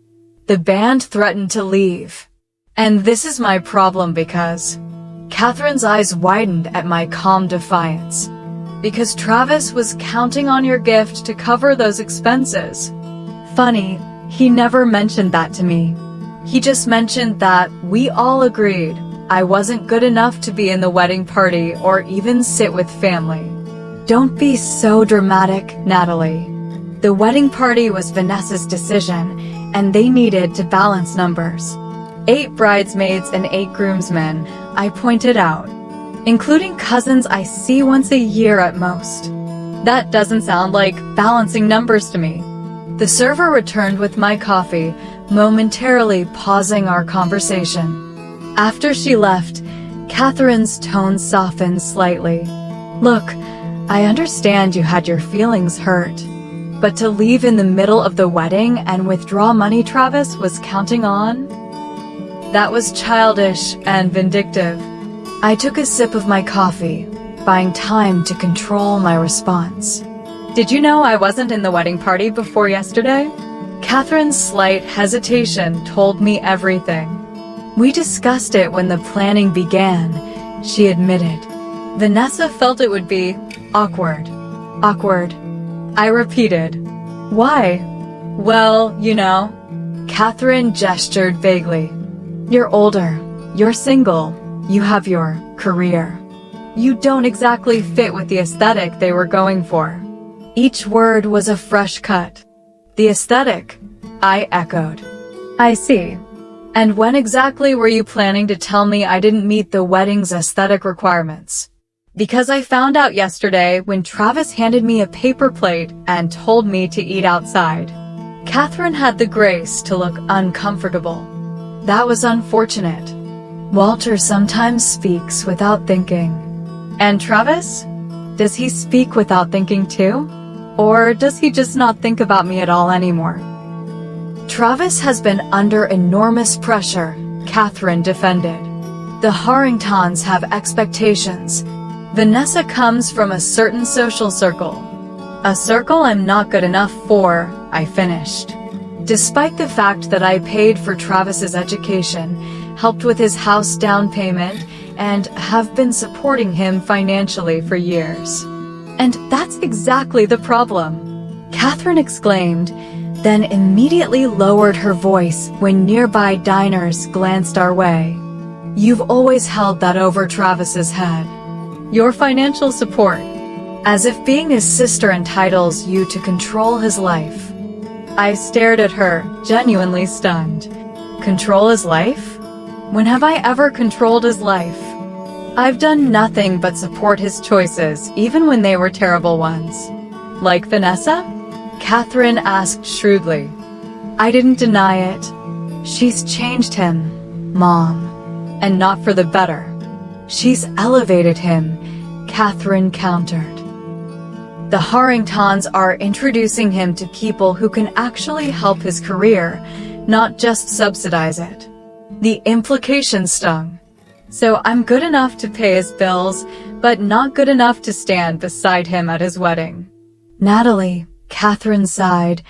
The band threatened to leave. And this is my problem because... Catherine's eyes widened at my calm defiance. Because Travis was counting on your gift to cover those expenses. Funny, he never mentioned that to me. He just mentioned that we all agreed I wasn't good enough to be in the wedding party or even sit with family. Don't be so dramatic, Natalie. The wedding party was Vanessa's decision, and they needed to balance numbers. 8 bridesmaids and 8 groomsmen, I pointed out, including cousins I see once a year at most. That doesn't sound like balancing numbers to me. The server returned with my coffee, momentarily pausing our conversation. After she left, Catherine's tone softened slightly. Look, I understand you had your feelings hurt, but to leave in the middle of the wedding and withdraw money Travis was counting on? That was childish and vindictive. I took a sip of my coffee, buying time to control my response. Did you know I wasn't in the wedding party before yesterday? Catherine's slight hesitation told me everything. We discussed it when the planning began, she admitted. Vanessa felt it would be awkward. Awkward. I repeated. Why? Well, you know. Catherine gestured vaguely. You're older. You're single. You have your career. You don't exactly fit with the aesthetic they were going for. Each word was a fresh cut. The aesthetic, I echoed. I see. And when exactly were you planning to tell me I didn't meet the wedding's aesthetic requirements? Because I found out yesterday when Travis handed me a paper plate and told me to eat outside. Catherine had the grace to look uncomfortable. That was unfortunate. Walter sometimes speaks without thinking. And Travis? Does he speak without thinking too? Or does he just not think about me at all anymore? Travis has been under enormous pressure, Catherine defended. The Harringtons have expectations. Vanessa comes from a certain social circle. A circle I'm not good enough for, I finished. Despite the fact that I paid for Travis's education, helped with his house down payment, and have been supporting him financially for years. And that's exactly the problem, Catherine exclaimed, then immediately lowered her voice when nearby diners glanced our way. You've always held that over Travis's head. Your financial support. As if being his sister entitles you to control his life. I stared at her, genuinely stunned. Control his life? When have I ever controlled his life? I've done nothing but support his choices, even when they were terrible ones. Like Vanessa? Catherine asked shrewdly. I didn't deny it. She's changed him, Mom. And not for the better. She's elevated him, Catherine countered. The Harringtons are introducing him to people who can actually help his career, not just subsidize it. The implication stung. So I'm good enough to pay his bills, but not good enough to stand beside him at his wedding. Natalie, Catherine sighed,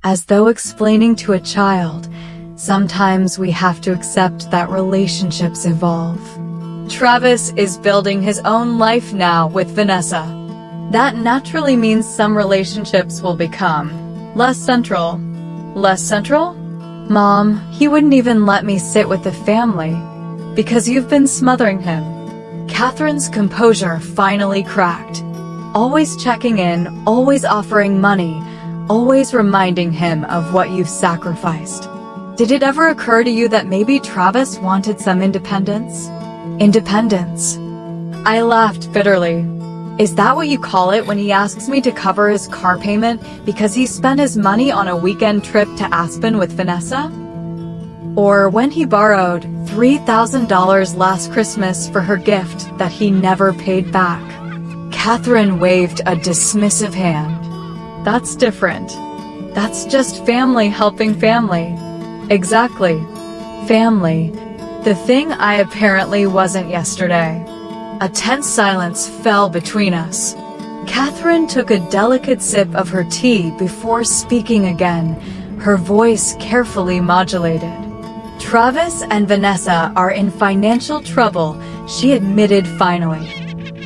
as though explaining to a child, sometimes we have to accept that relationships evolve. Travis is building his own life now with Vanessa. That naturally means some relationships will become less central. Less central? Mom, he wouldn't even let me sit with the family. Because you've been smothering him. Catherine's composure finally cracked. Always checking in, always offering money, always reminding him of what you've sacrificed. Did it ever occur to you that maybe Travis wanted some independence? Independence. I laughed bitterly. Is that what you call it when he asks me to cover his car payment because he spent his money on a weekend trip to Aspen with Vanessa? Or when he borrowed $3,000 last Christmas for her gift that he never paid back? Catherine waved a dismissive hand. That's different. That's just family helping family. Exactly. Family. The thing I apparently wasn't yesterday. A tense silence fell between us. Catherine took a delicate sip of her tea before speaking again, her voice carefully modulated. Travis and Vanessa are in financial trouble, she admitted finally.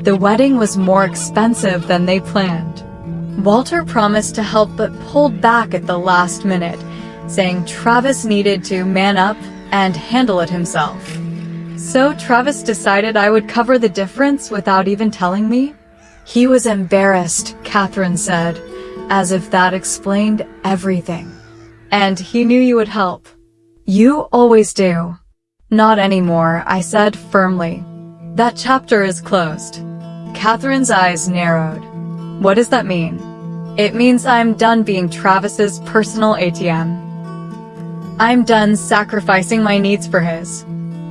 The wedding was more expensive than they planned. Walter promised to help but pulled back at the last minute, saying Travis needed to man up and handle it himself. So Travis decided I would cover the difference without even telling me? He was embarrassed, Catherine said, as if that explained everything. And he knew you would help. You always do. Not anymore, I said firmly. That chapter is closed. Catherine's eyes narrowed. What does that mean? It means I'm done being Travis's personal ATM. I'm done sacrificing my needs for his.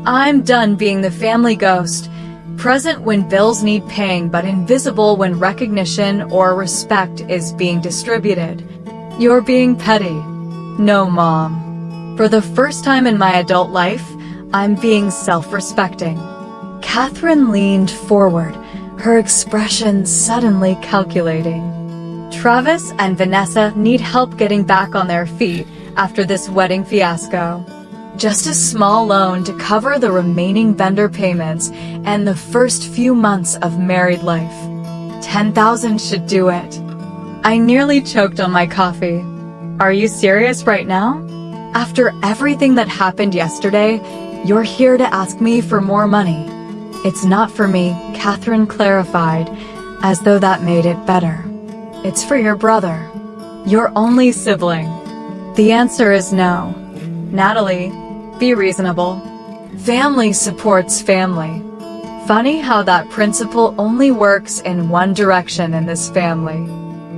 I'm done being the family ghost, present when bills need paying but invisible when recognition or respect is being distributed. You're being petty. No, Mom. For the first time in my adult life, I'm being self-respecting. Catherine leaned forward, her expression suddenly calculating. Travis and Vanessa need help getting back on their feet after this wedding fiasco. Just a small loan to cover the remaining vendor payments and the first few months of married life. $10,000 should do it. I nearly choked on my coffee. Are you serious right now? After everything that happened yesterday, you're here to ask me for more money. It's not for me, Catherine clarified, as though that made it better. It's for your brother. Your only sibling. The answer is no. Natalie, be reasonable. Family supports family. Funny how that principle only works in one direction in this family.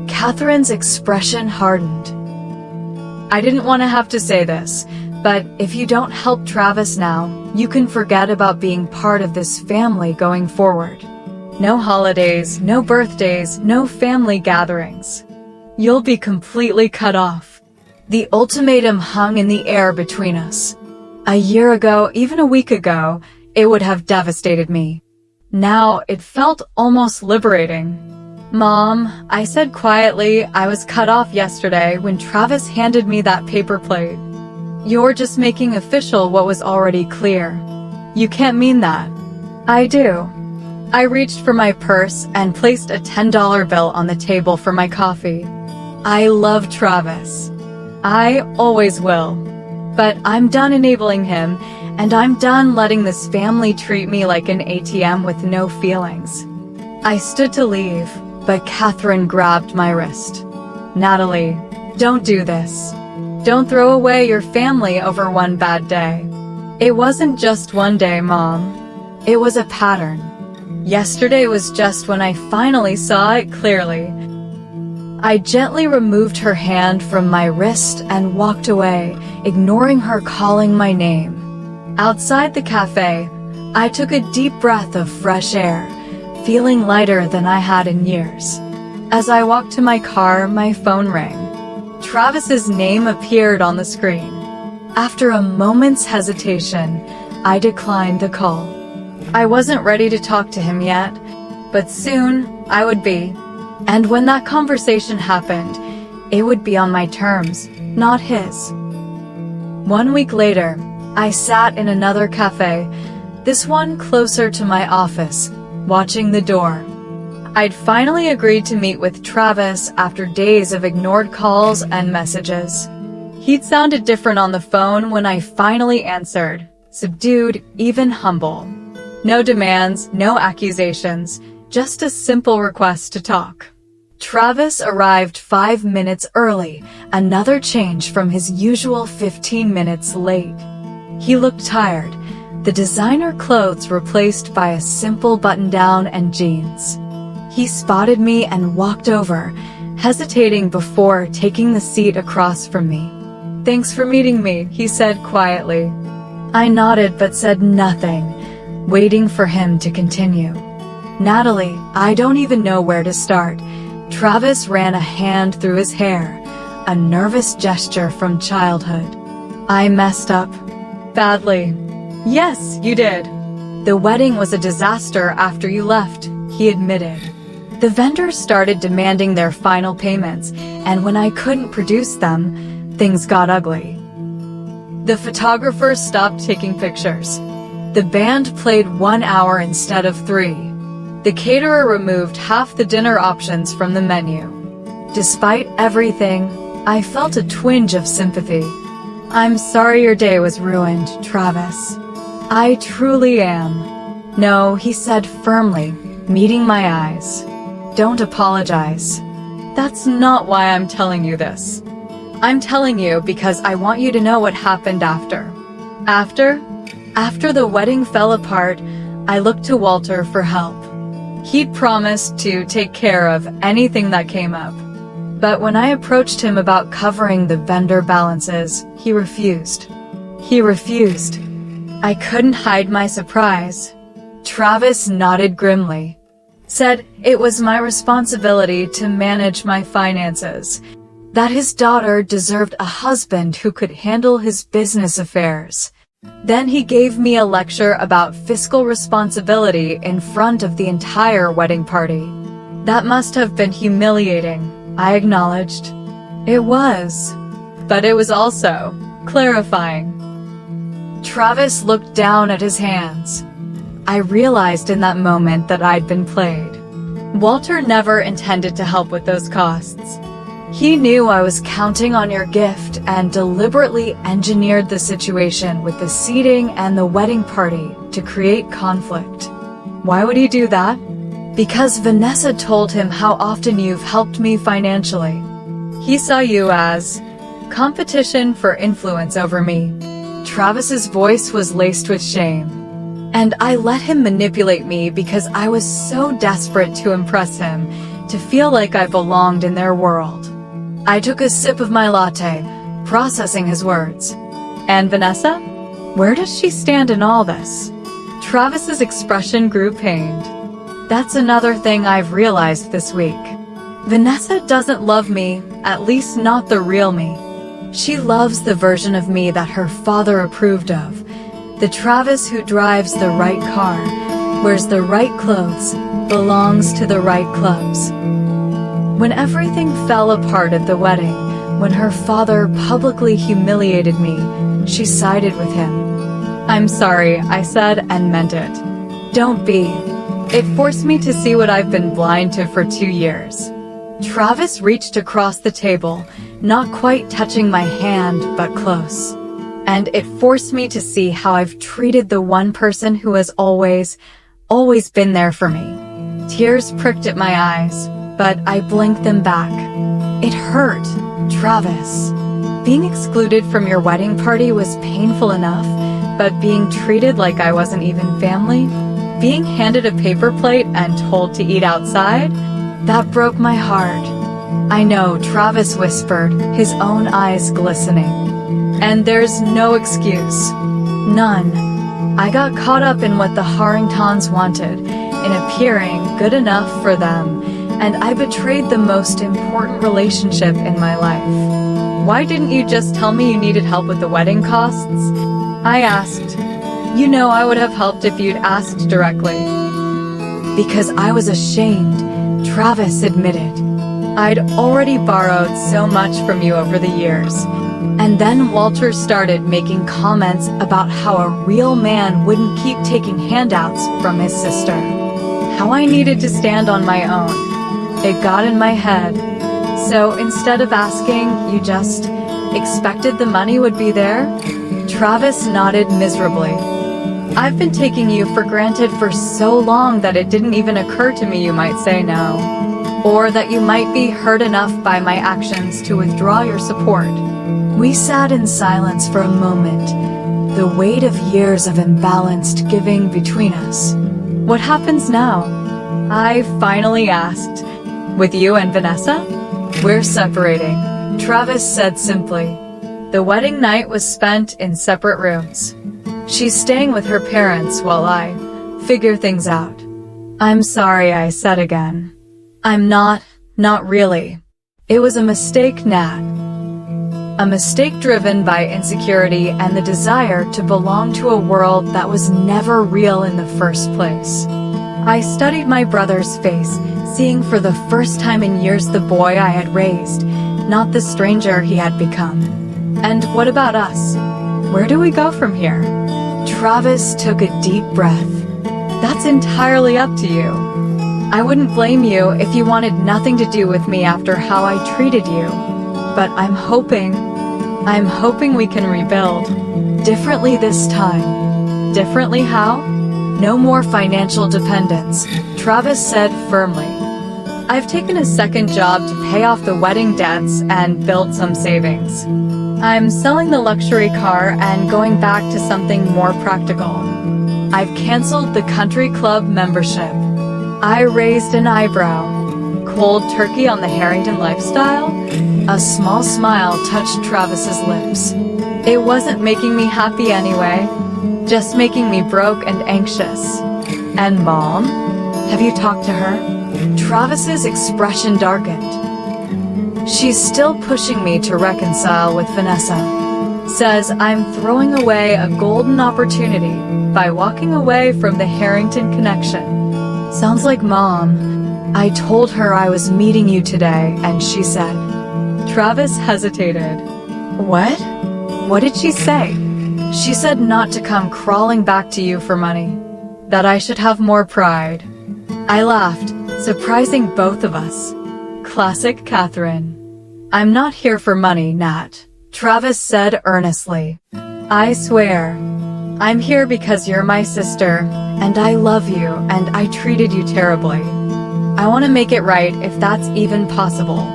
Catherine's expression hardened. I didn't want to have to say this, but if you don't help Travis now, you can forget about being part of this family going forward. No holidays, no birthdays, no family gatherings. You'll be completely cut off. The ultimatum hung in the air between us. A year ago, even a week ago, it would have devastated me. Now it felt almost liberating. "Mom," I said quietly, "I was cut off yesterday when Travis handed me that paper plate." "You're just making official what was already clear." "You can't mean that." "I do." I reached for my purse and placed a $10 bill on the table for my coffee. I love Travis. I always will. But I'm done enabling him, and I'm done letting this family treat me like an ATM with no feelings. I stood to leave, but Catherine grabbed my wrist. "Natalie, don't do this. Don't throw away your family over one bad day." It wasn't just one day, Mom. It was a pattern. Yesterday was just when I finally saw it clearly. I gently removed her hand from my wrist and walked away, ignoring her calling my name. Outside the cafe, I took a deep breath of fresh air, feeling lighter than I had in years. As I walked to my car, my phone rang. Travis's name appeared on the screen. After a moment's hesitation, I declined the call. I wasn't ready to talk to him yet, but soon I would be. And when that conversation happened, it would be on my terms, not his. 1 week later, I sat in another cafe, this one closer to my office, watching the door. I'd finally agreed to meet with Travis after days of ignored calls and messages. He'd sounded different on the phone when I finally answered, subdued, even humble. No demands, no accusations, just a simple request to talk. Travis arrived 5 minutes early, another change from his usual 15 minutes late. He looked tired, the designer clothes replaced by a simple button-down and jeans. He spotted me and walked over, hesitating before taking the seat across from me. "Thanks for meeting me," he said quietly. I nodded but said nothing, waiting for him to continue. "Natalie, I don't even know where to start." Travis ran a hand through his hair, a nervous gesture from childhood. "I messed up. Badly." "Yes, you did. The wedding was a disaster after you left," he admitted. "The vendors started demanding their final payments, and when I couldn't produce them, things got ugly. The photographer stopped taking pictures. The band played 1 hour instead of 3. The caterer removed half the dinner options from the menu. Despite everything, I felt a twinge of sympathy. "I'm sorry your day was ruined, Travis." "I truly am." "No," he said firmly, meeting my eyes. "Don't apologize. That's not why I'm telling you this. I'm telling you because I want you to know what happened after. After the wedding fell apart, I looked to Walter for help. He'd promised to take care of anything that came up. But when I approached him about covering the vendor balances, he refused. I couldn't hide my surprise. Travis nodded grimly. Said it was my responsibility to manage my finances. That his daughter deserved a husband who could handle his business affairs. Then he gave me a lecture about fiscal responsibility in front of the entire wedding party. That must have been humiliating, I acknowledged. It was. But it was also clarifying. Travis looked down at his hands. I realized in that moment that I'd been played. Walter never intended to help with those costs. He knew I was counting on your gift and deliberately engineered the situation with the seating and the wedding party to create conflict. Why would he do that? Because Vanessa told him how often you've helped me financially. He saw you as competition for influence over me. Travis's voice was laced with shame. And I let him manipulate me because I was so desperate to impress him, to feel like I belonged in their world. I took a sip of my latte, processing his words. And Vanessa? Where does she stand in all this? Travis's expression grew pained. That's another thing I've realized this week. Vanessa doesn't love me, at least not the real me. She loves the version of me that her father approved of. The Travis who drives the right car, wears the right clothes, belongs to the right clubs. When everything fell apart at the wedding, when her father publicly humiliated me, she sided with him. "I'm sorry," I said, and meant it. "Don't be." It forced me to see what I've been blind to for 2 years. Travis reached across the table, not quite touching my hand, but close. And it forced me to see how I've treated the one person who has always been there for me. Tears pricked at my eyes, but I blinked them back. It hurt, Travis. Being excluded from your wedding party was painful enough, but being treated like I wasn't even family, being handed a paper plate and told to eat outside, that broke my heart. "I know," Travis whispered, his own eyes glistening. "And there's no excuse. None. I got caught up in what the Harringtons wanted, in appearing good enough for them, and I betrayed the most important relationship in my life." "Why didn't you just tell me you needed help with the wedding costs?" I asked. "You know I would have helped if you'd asked directly." "Because I was ashamed," Travis admitted. "I'd already borrowed so much from you over the years." And then Walter started making comments about how a real man wouldn't keep taking handouts from his sister. How I needed to stand on my own. It got in my head. "So instead of asking, you just expected the money would be there?" Travis nodded miserably. "I've been taking you for granted for so long that it didn't even occur to me you might say no. Or that you might be hurt enough by my actions to withdraw your support." We sat in silence for a moment, the weight of years of imbalanced giving between us. "What happens now?" I finally asked. "With you and Vanessa?" "We're separating," Travis said simply. The wedding night was spent in separate rooms. She's staying with her parents while I figure things out. "I'm sorry," I said again. "I'm not really. It was a mistake, Nat. A mistake driven by insecurity and the desire to belong to a world that was never real in the first place." I studied my brother's face, seeing for the first time in years the boy I had raised, not the stranger he had become. "And what about us? Where do we go from here?" Travis took a deep breath. "That's entirely up to you. I wouldn't blame you if you wanted nothing to do with me after how I treated you. But I'm hoping we can rebuild. Differently this time." "Differently how?" "No more financial dependence," Travis said firmly. "I've taken a second job to pay off the wedding debts and build some savings. I'm selling the luxury car and going back to something more practical. I've canceled the country club membership." I raised an eyebrow. Cold turkey on the Harrington lifestyle? A small smile touched Travis's lips. It wasn't making me happy anyway, just making me broke and anxious. "And Mom? Have you talked to her?" Travis's expression darkened. "She's still pushing me to reconcile with Vanessa. Says I'm throwing away a golden opportunity by walking away from the Harrington connection." "Sounds like Mom. I told her I was meeting you today, and she said..." Travis hesitated. "What? What did she say?" "She said not to come crawling back to you for money. That I should have more pride." I laughed, surprising both of us. Classic Catherine. "I'm not here for money, Nat," Travis said earnestly. "I swear. I'm here because you're my sister, and I love you, and I treated you terribly. I want to make it right if that's even possible."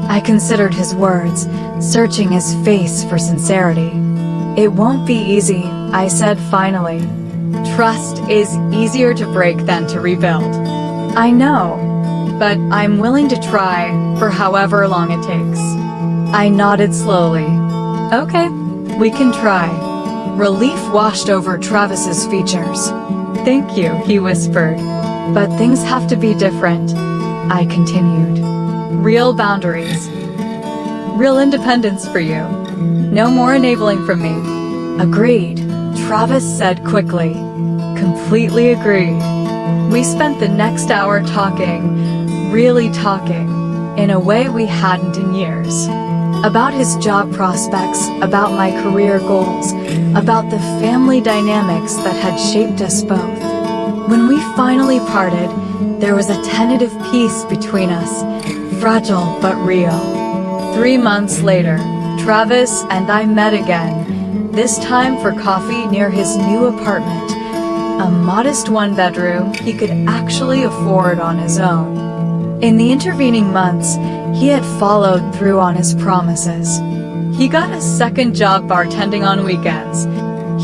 I considered his words, searching his face for sincerity. "It won't be easy," I said finally. "Trust is easier to break than to rebuild." "I know, but I'm willing to try for however long it takes." I nodded slowly. "Okay, we can try." Relief washed over Travis's features. "Thank you," he whispered. "But things have to be different," I continued. "Real boundaries. Real independence for you. No more enabling from me." "Agreed," Travis said quickly. "Completely agreed." We spent the next hour talking, really talking, in a way we hadn't in years. About his job prospects, about my career goals, about the family dynamics that had shaped us both. When we finally parted, there was a tentative peace between us, fragile but real. 3 months later, Travis and I met again, this time for coffee near his new apartment, a modest one-bedroom he could actually afford on his own. In the intervening months, he had followed through on his promises. He got a second job bartending on weekends.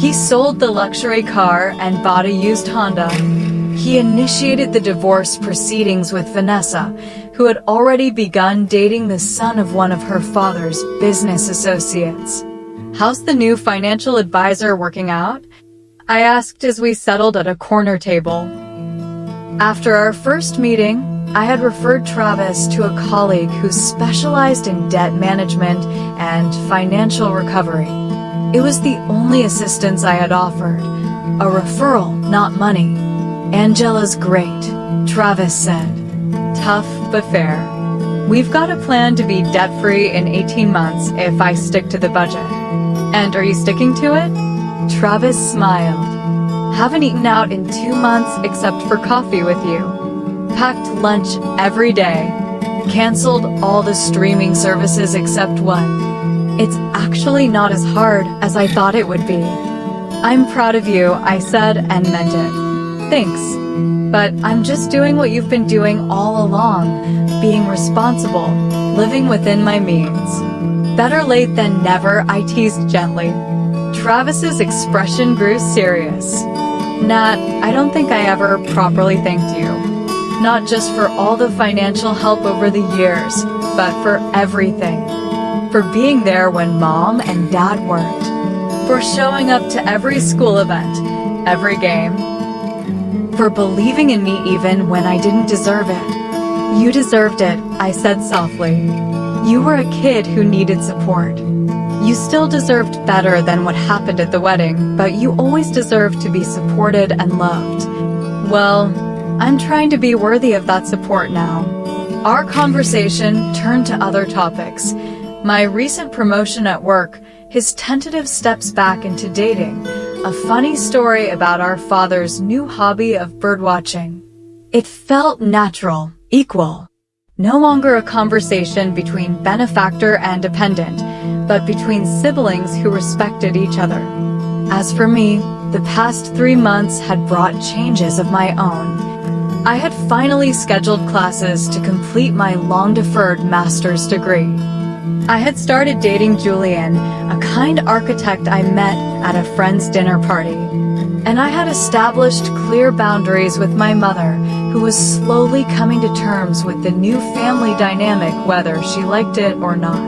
He sold the luxury car and bought a used Honda. He initiated the divorce proceedings with Vanessa, who had already begun dating the son of one of her father's business associates. "How's the new financial advisor working out?" I asked as we settled at a corner table. After our first meeting, I had referred Travis to a colleague who specialized in debt management and financial recovery. It was the only assistance I had offered. A referral, not money. "Angela's great," Travis said. "Tough but fair. We've got a plan to be debt-free in 18 months if I stick to the budget." "And are you sticking to it?" Travis smiled. "Haven't eaten out in 2 months except for coffee with you. Packed lunch every day. Canceled all the streaming services except one. It's actually not as hard as I thought it would be." "I'm proud of you," I said and meant it. "Thanks. But I'm just doing what you've been doing all along, being responsible, living within my means." "Better late than never," I teased gently. Travis's expression grew serious. "Nat, I don't think I ever properly thanked you. Not just for all the financial help over the years, but for everything. For being there when Mom and Dad weren't. For showing up to every school event, every game. For believing in me even when I didn't deserve it." "You deserved it," I said softly. "You were a kid who needed support. You still deserved better than what happened at the wedding, but you always deserved to be supported and loved. Well, I'm trying to be worthy of that support now." Our conversation turned to other topics. My recent promotion at work, his tentative steps back into dating, a funny story about our father's new hobby of birdwatching. It felt natural, equal. No longer a conversation between benefactor and dependent, but between siblings who respected each other. As for me, the past 3 months had brought changes of my own. I had finally scheduled classes to complete my long-deferred master's degree. I had started dating Julian, a kind architect I met at a friend's dinner party. And I had established clear boundaries with my mother, who was slowly coming to terms with the new family dynamic whether she liked it or not.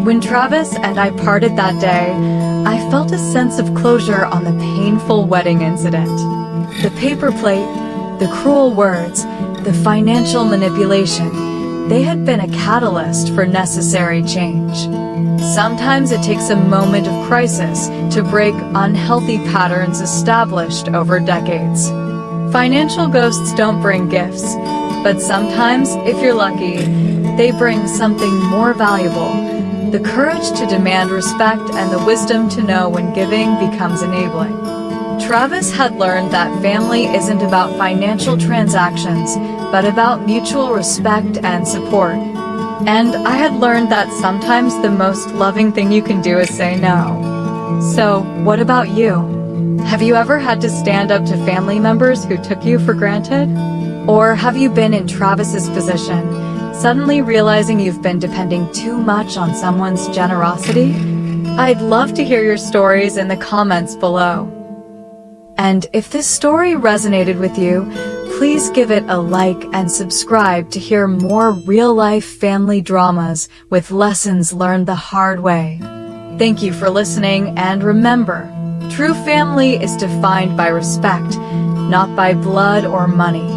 When Travis and I parted that day, I felt a sense of closure on the painful wedding incident. The paper plate, the cruel words, the financial manipulation, they had been a catalyst for necessary change. Sometimes it takes a moment of crisis to break unhealthy patterns established over decades. Financial ghosts don't bring gifts, but sometimes, if you're lucky, they bring something more valuable: the courage to demand respect and the wisdom to know when giving becomes enabling. Travis had learned that family isn't about financial transactions, but about mutual respect and support. And I had learned that sometimes the most loving thing you can do is say no. So, what about you? Have you ever had to stand up to family members who took you for granted? Or have you been in Travis's position, suddenly realizing you've been depending too much on someone's generosity? I'd love to hear your stories in the comments below. And if this story resonated with you, please give it a like and subscribe to hear more real-life family dramas with lessons learned the hard way. Thank you for listening, and remember, true family is defined by respect, not by blood or money.